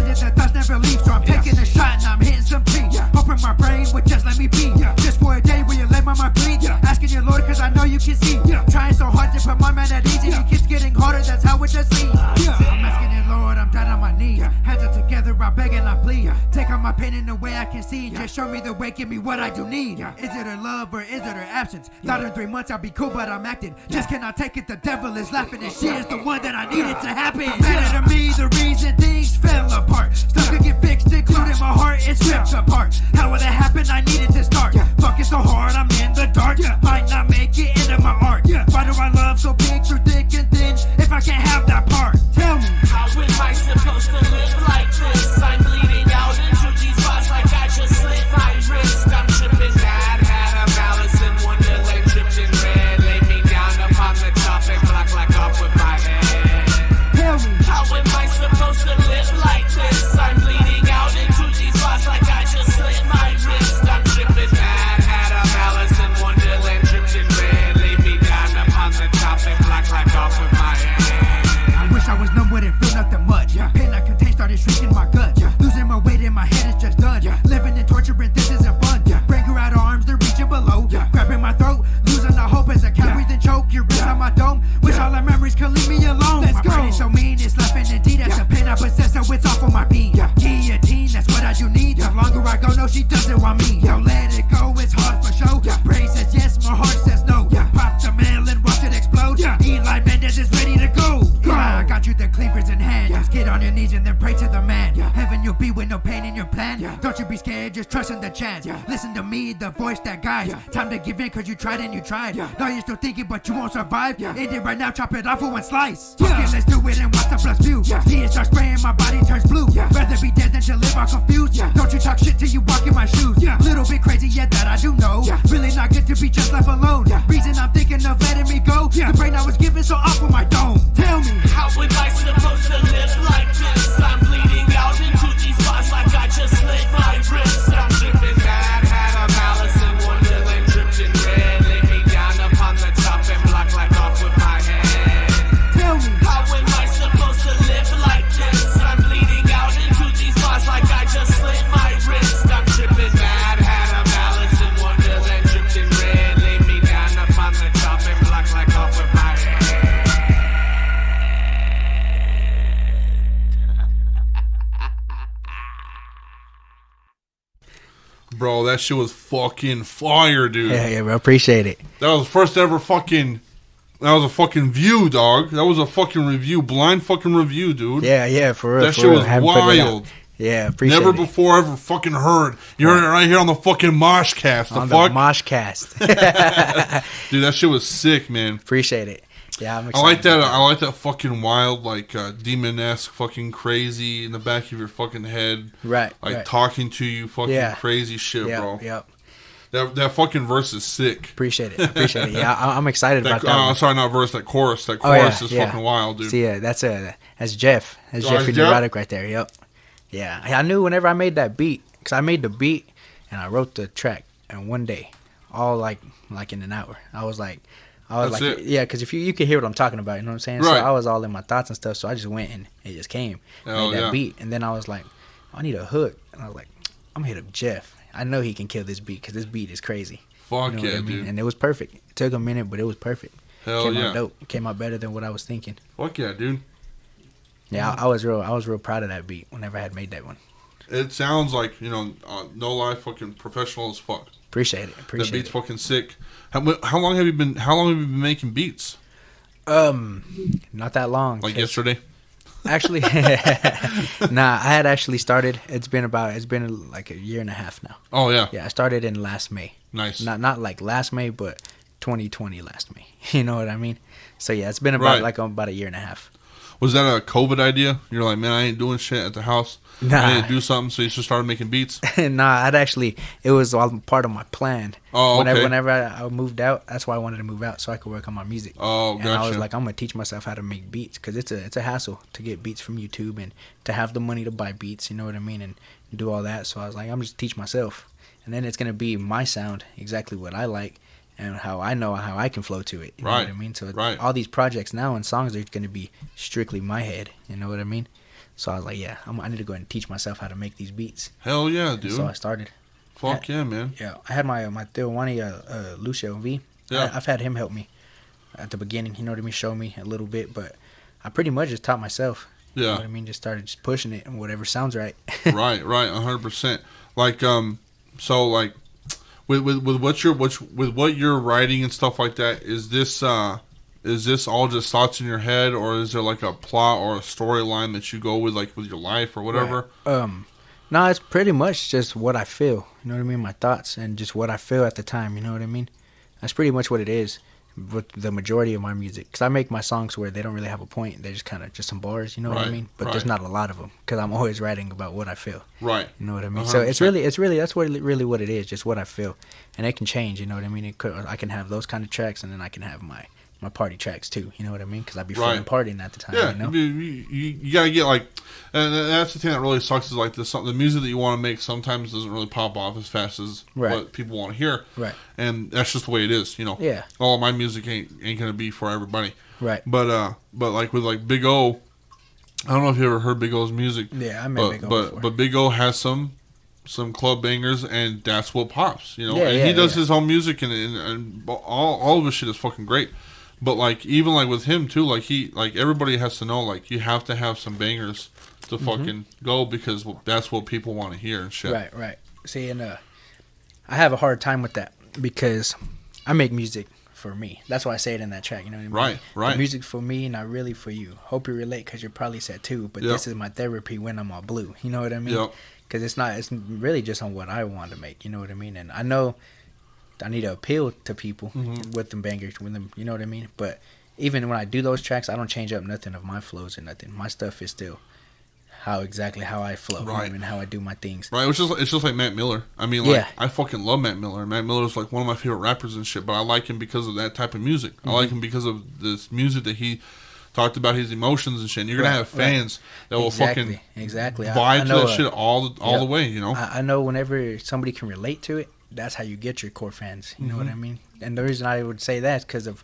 Speaker 6: would just let me be. Just for a day, will you let my mind bleed? Asking your Lord, cause I know you can see. Trying so hard to put my man at ease. It keeps getting harder, that's how it just seems. I'm asking your Lord, I'm down on my knees. Hands are together, I beg and I plead. Take out my pain in the way I can see. Just show me the way, give me what I do need. Is it her love or is it her absence? Thought in 3 months I'll be cool, but I'm acting. Just cannot take it, the devil is laughing. And she is the one that I needed to happen. Better to me, the reason things fell apart. Stuff could get fixed, including my heart, it's ripped apart. How would that happen? I needed to start. Fucking so hard, I'm in the dark. Might not make it into my art. Why do I love so big, through thick and thin, if I can't have that part? Tell me.
Speaker 5: How am I supposed to live like this? I'm bleeding out into these bars like I just slit my wrist. I'm tripping mad, had a malice in Wonderland, dripped in red. Lay me down upon the top and block like off with my head.
Speaker 6: Tell me.
Speaker 5: How am I supposed to live like this? I'm bleeding out into these bars like I just slit my wrist. I'm tripping mad, had a malice in Wonderland, dripped in red. Lay me down upon the top and block like off with my head.
Speaker 6: I wish I was numb, wouldn't feel nothing much. Pain I contain started shrinking my gut. Losing my weight in my head is just done. Living in torture and this isn't fun. Break her out arms, they're reaching below. Grabbing my throat, losing the hope as I can't breathe and choke. You're inside my dome. Wish all the memories could leave me alone. Let's go. My brain is so mean, it's laughing indeed. That's the pain I possess, so it's off on my beat. Guillotine, that's what I do need. The longer I go, no, she doesn't want me. Yo, let it go, it's hard for show. Brain says yes, my heart says no. Pop the mail and watch it explode. Eli Mendez is ready to go. I got you the cleavers in hand. Just get on your knees and then pray to the man. Heaven you'll be with no pain in your plan. Don't you be scared, just trust in the chance. Listen to me, the voice that guides. Time to give in cause you tried and you tried. Now you're still thinking but you won't survive. End it right now, chop it off for one slice. Okay, let's do it and watch the blood spew. See it start spraying, my body turns blue. Rather be dead than to live all confused. Don't you talk shit till you walk in my shoes. Little bit crazy, yeah, that I do know. Really not good to be just left alone. Reason I'm thinking of letting me go. The brain I was given so off with my dome. Tell me.
Speaker 5: How am I supposed to live like this? I'm bleeding out into these bars like I just slit my wrist. I'm tripping mad, had a malice in Wonderland, dripped in red. Lay me down upon the top and block like off with my head.
Speaker 6: Tell me.
Speaker 5: How am I supposed to live like this? I'm bleeding out into these bars like I just slit my wrist. I'm tripping mad, had a malice in Wonderland, dripped in red. Lay me down upon the top and block like off with my head.
Speaker 1: Bro, that shit was fucking fire, dude.
Speaker 3: Yeah, bro. Appreciate it.
Speaker 1: That was the first ever fucking... That was a fucking view, dog. That was a fucking review. Blind fucking review, dude.
Speaker 3: Yeah, for real.
Speaker 1: That shit was wild.
Speaker 3: Yeah, appreciate it.
Speaker 1: Never before ever fucking heard. You heard it right here on the fucking MOSHCAST.
Speaker 3: On the MOSHCAST.
Speaker 1: Dude, that shit was sick, man.
Speaker 3: Appreciate it. Yeah, I'm
Speaker 1: I
Speaker 3: excited.
Speaker 1: like that. I like that fucking wild, like demon-esque, fucking crazy in the back of your fucking head.
Speaker 3: Right.
Speaker 1: Like
Speaker 3: right.
Speaker 1: talking to you, fucking crazy shit, bro.
Speaker 3: Yep.
Speaker 1: That fucking verse is sick.
Speaker 3: Appreciate it. Yeah, I'm excited about that. One.
Speaker 1: Sorry, not verse. That chorus. That chorus is fucking wild, dude.
Speaker 3: See, that's Jeff. That's Jeffrey Neurotic right there. Yep. Yeah, I knew whenever I made that beat, because I made the beat and I wrote the track in one day, all like in an hour. I was like, yeah, because if you can hear what I'm talking about, you know what I'm saying?
Speaker 1: Right.
Speaker 3: So I was all in my thoughts and stuff. So I just went and it just came. Made that beat, and then I was like, I need a hook, and I was like, I'm gonna hit up Jeff. I know he can kill this beat because this beat is crazy.
Speaker 1: Fuck
Speaker 3: you know
Speaker 1: yeah,
Speaker 3: what I mean?
Speaker 1: dude.
Speaker 3: And it was perfect. It took a minute, but it was perfect.
Speaker 1: Hell
Speaker 3: Came out dope. Came out better than what I was thinking.
Speaker 1: Fuck yeah, dude.
Speaker 3: Yeah, I was real proud of that beat whenever I had made that one.
Speaker 1: It sounds like, no lie, fucking professional as fuck.
Speaker 3: Appreciate it.
Speaker 1: That beat's fucking sick. How long have you been making beats?
Speaker 3: Not that long.
Speaker 1: Like yesterday?
Speaker 3: Actually, nah, I had actually started. It's been like a year and a half now.
Speaker 1: Oh yeah.
Speaker 3: Yeah, I started in last May.
Speaker 1: Nice.
Speaker 3: Not like last May, but 2020 last May. You know what I mean? So yeah, it's been about about a year and a half.
Speaker 1: Was that a COVID idea? You're like, man, I ain't doing shit at the house.
Speaker 3: Nah.
Speaker 1: I need to do something, so you just started making beats?
Speaker 3: Nah, it was all part of my plan.
Speaker 1: Oh, okay.
Speaker 3: Whenever I moved out, that's why I wanted to move out, so I could work on my music.
Speaker 1: Oh, gotcha.
Speaker 3: And I was like, I'm going to teach myself how to make beats, because it's a hassle to get beats from YouTube and to have the money to buy beats, you know what I mean, and do all that. So I was like, I'm just teach myself. And then it's going to be my sound, exactly what I like, and how I know how I can flow to it. You know what I mean? So all these projects now and songs are going to be strictly my head. You know what I mean? So I was like, yeah, I need to go ahead and teach myself how to make these beats.
Speaker 1: Hell yeah, dude.
Speaker 3: So I started.
Speaker 1: Fuck yeah, man.
Speaker 3: Yeah, I had my Teowani, Lucio V.
Speaker 1: Yeah.
Speaker 3: I've had him help me at the beginning. You know what I mean? Show me a little bit, but I pretty much just taught myself.
Speaker 1: Yeah.
Speaker 3: You know what I mean? Just started just pushing it and whatever sounds right.
Speaker 1: Right, 100%. Like, so like, with what you're writing and stuff like that, is this all just thoughts in your head, or is there like a plot or a storyline that you go with, like with your life or whatever?
Speaker 3: Right. No, it's pretty much just what I feel. You know what I mean? My thoughts and just what I feel at the time. You know what I mean? That's pretty much what it is with the majority of my music. Because I make my songs where they don't really have a point. They're just kind of just some bars. You know what I mean? But there's not a lot of them because I'm always writing about what I feel.
Speaker 1: Right.
Speaker 3: You know what I mean?
Speaker 1: 100%.
Speaker 3: So it's really that's really what it is. Just what I feel, and it can change. You know what I mean? I can have those kind of tracks, and then I can have my party tracks too. You know what I mean? Because I'd be feeling partying at the time.
Speaker 1: Yeah,
Speaker 3: you know?
Speaker 1: you gotta get like, and that's the thing that really sucks is like the music that you want to make sometimes doesn't really pop off as fast as what people want to hear.
Speaker 3: Right.
Speaker 1: And that's just the way it is. You know.
Speaker 3: Yeah.
Speaker 1: All of my music ain't gonna be for everybody.
Speaker 3: Right.
Speaker 1: But like with like Big O, I don't know if you ever heard Big O's music.
Speaker 3: Yeah, I met Big O before.
Speaker 1: But Big O has some club bangers, and that's what pops. You know.
Speaker 3: Yeah,
Speaker 1: and he does his own music, and all of his shit is fucking great. But like even like with him too, like everybody has to know, like you have to have some bangers to fucking go, because that's what people want to hear and shit.
Speaker 3: Right. See, and I have a hard time with that because I make music for me. That's why I say it in that track. You know what I mean?
Speaker 1: Right.
Speaker 3: The music for me, not really for you. Hope you relate, because you're probably sad too. But this is my therapy when I'm all blue. You know what I mean?
Speaker 1: Yep.
Speaker 3: Because it's really just on what I want to make. You know what I mean? And I know I need to appeal to people with them bangers, with them, you know what I mean? But even when I do those tracks, I don't change up nothing of my flows or nothing. My stuff is still exactly how I flow,
Speaker 1: right,
Speaker 3: and how I do my things.
Speaker 1: Right, it's just like Matt Miller. I mean, like I fucking love Matt Miller. Matt Miller's like one of my favorite rappers and shit. But I like him because of that type of music. I like him because of this music that he talked about, his emotions and shit. And you're gonna have fans that will fucking vibe to that shit all the way. You know,
Speaker 3: I know whenever somebody can relate to it, that's how you get your core fans. You know what I mean? And the reason I would say that is because of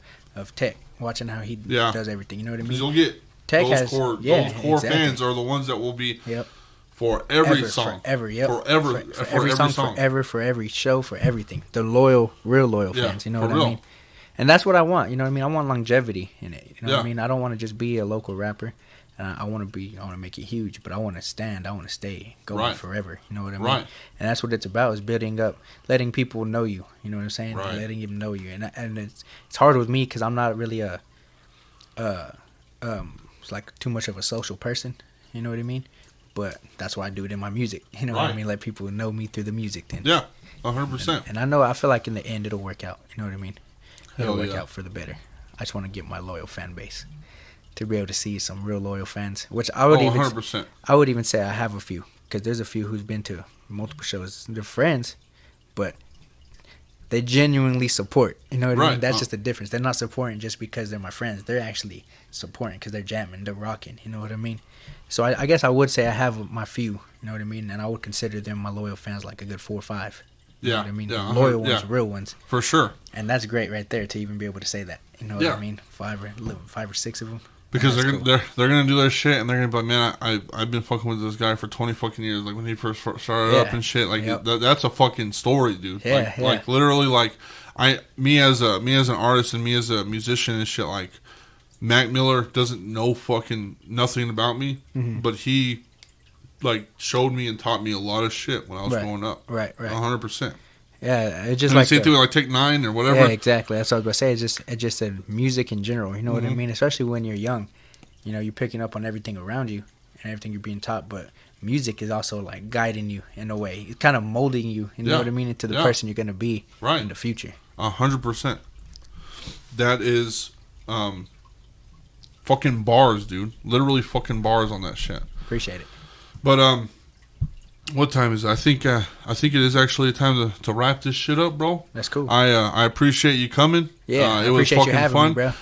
Speaker 3: Tech, watching how he does everything. You know what I mean?
Speaker 1: You'll get
Speaker 3: Tech
Speaker 1: those core fans are the ones that will be for every song. For every song.
Speaker 3: For every show, for everything. The real loyal fans. You know what I mean? And that's what I want. You know what I mean? I want longevity in it. You know what I mean? I don't want to just be a local rapper. I want to make it huge, but I want to stand. I want to stay going forever. You know what I mean? Right. And that's what it's about, is building up, letting people know you. You know what I'm saying?
Speaker 1: Right.
Speaker 3: Letting them know you. And it's hard with me because I'm not really it's like too much of a social person. You know what I mean? But that's why I do it in my music. You know what I mean? Let people know me through the music. Then
Speaker 1: 100%.
Speaker 3: And I feel like in the end it'll work out. You know what I mean? It'll work out for the better. I just want to get my loyal fan base to be able to see some real loyal fans, which I would
Speaker 1: 100%.
Speaker 3: I would even say I have a few, because there's a few who's been to multiple shows. They're friends, but they genuinely support. You know what I mean? That's just the difference. They're not supporting just because they're my friends. They're actually supporting because they're jamming, they're rocking. You know what I mean? So I guess I would say I have my few. You know what I mean? And I would consider them my loyal fans, like a good 4 or 5. You know what I mean? Loyal ones, real ones.
Speaker 1: For sure.
Speaker 3: And that's great right there to even be able to say that. You know what I mean? 5 or 6 of them.
Speaker 1: Because they're gonna do their shit, and they're gonna be like, man, I've been fucking with this guy for 20 fucking years. Like when he first started up and shit. Like that's a fucking story, dude. Like literally, like me as an artist and me as a musician and shit. Like Mac Miller doesn't know fucking nothing about me, but he like showed me and taught me a lot of shit when I was growing up. Right. 100%.
Speaker 3: Yeah, it's just
Speaker 1: and
Speaker 3: like
Speaker 1: same thing with like Take 9 or whatever.
Speaker 3: Yeah, exactly. That's what I was about to say. It's just a music in general. You know what I mean? Especially when you're young, you know, you're picking up on everything around you and everything you're being taught. But music is also like guiding you in a way. It's kind of molding you. You know what I mean? Into the person you're gonna be in the future.
Speaker 1: 100%. That is, fucking bars, dude. Literally fucking bars on that shit.
Speaker 3: Appreciate it.
Speaker 1: But what time is it? I think it is actually time to wrap this shit up, bro.
Speaker 3: That's cool.
Speaker 1: I appreciate you coming.
Speaker 3: Yeah,
Speaker 1: it was fucking
Speaker 3: having
Speaker 1: fun,
Speaker 3: me, bro.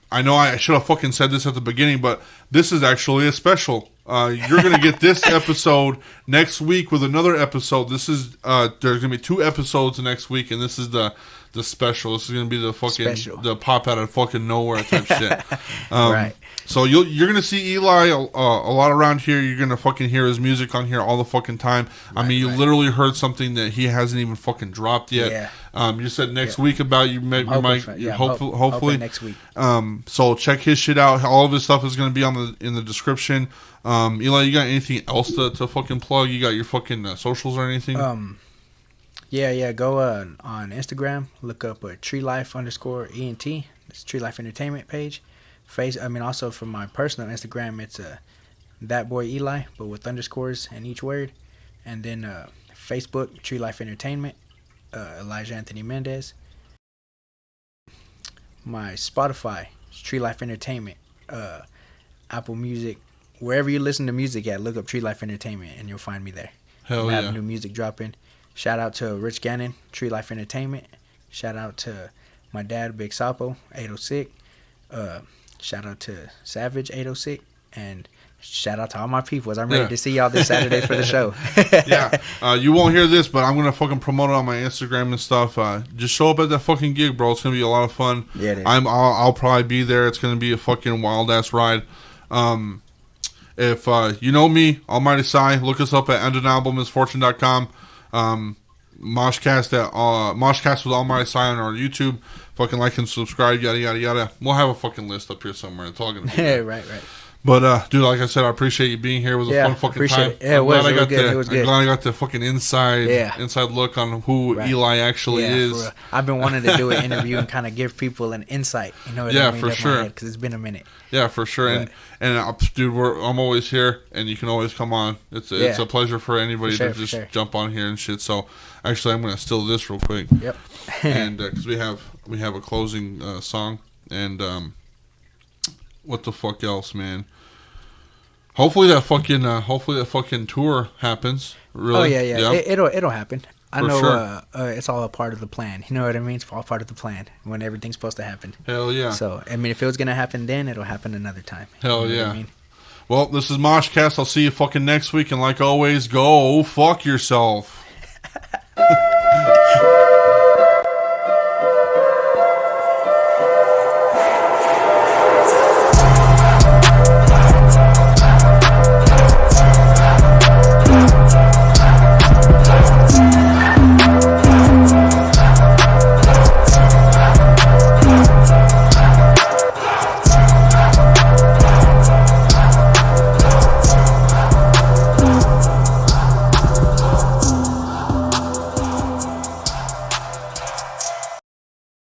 Speaker 1: I know I should have fucking said this at the beginning, but this is actually a special you're gonna get this episode next week with another episode. This is there's gonna be 2 episodes next week, and this is the special. This is gonna be the fucking the pop out of fucking nowhere type shit.
Speaker 3: Right.
Speaker 1: So you're gonna see Eli a lot around here. You're gonna fucking hear his music on here all the fucking time. I mean, you literally heard something that he hasn't even fucking dropped yet.
Speaker 3: Yeah.
Speaker 1: You said next week about hopefully
Speaker 3: next week.
Speaker 1: So check his shit out. All of his stuff is gonna be in the description. Eli, you got anything else to fucking plug? You got your fucking socials or anything?
Speaker 3: Yeah. Go on Instagram. Look up treelife_ENT. It's Treelife Entertainment page. Also for my personal Instagram, it's that boy Eli, but with underscores in each word. And then Facebook, Treelife Entertainment, Elijah Anthony Mendez. My Spotify, Treelife Entertainment, Apple Music, wherever you listen to music at, look up Treelife Entertainment, and you'll find me there.
Speaker 1: Hell
Speaker 3: yeah!
Speaker 1: I
Speaker 3: have new music dropping. Shout out to Rich Gannon, Treelife Entertainment. Shout out to my dad, Big Sapo, 806. Shout out to Savage 806, and shout out to all my people as I'm ready to see y'all this Saturday for the show.
Speaker 1: You won't hear this, but I'm gonna fucking promote it on my Instagram and stuff. Just show up at that fucking gig, bro. It's gonna be a lot of fun.
Speaker 3: Yeah, it is.
Speaker 1: I'll probably be there. It's gonna be a fucking wild ass ride. If you know me, Almighty Sai, look us up at endonalbumisfortune.com. MOSHCAST at MOSHCAST with Almighty Sai on our YouTube. Fucking like and subscribe, yada yada yada. We'll have a fucking list up here somewhere. It's all gonna be there.
Speaker 3: right.
Speaker 1: But dude, like I said, I appreciate you being here. It was a fun fucking time.
Speaker 3: It. Yeah,
Speaker 1: I'm glad I
Speaker 3: got
Speaker 1: the fucking inside look on who Eli actually is.
Speaker 3: I've been wanting to do an interview and kind of give people an insight. You know what I mean?
Speaker 1: For sure.
Speaker 3: Because it's been a minute.
Speaker 1: Yeah, for sure. And dude, I'm always here, and you can always come on. It's a pleasure for anybody to just jump on here and shit. So actually, I'm gonna steal this real quick.
Speaker 3: Yep.
Speaker 1: And because we have a closing song, and what the fuck else, man? Hopefully that fucking tour happens. Really.
Speaker 3: Oh yeah. It'll happen. I know.
Speaker 1: Sure.
Speaker 3: It's all a part of the plan. You know what I mean? It's all part of the plan when everything's supposed to happen.
Speaker 1: Hell yeah.
Speaker 3: So I mean, if it was gonna happen then, it'll happen another time.
Speaker 1: Hell
Speaker 3: you know
Speaker 1: yeah.
Speaker 3: What I mean?
Speaker 1: Well, this is MOSHCAST. I'll see you fucking next week, and like always, go fuck yourself.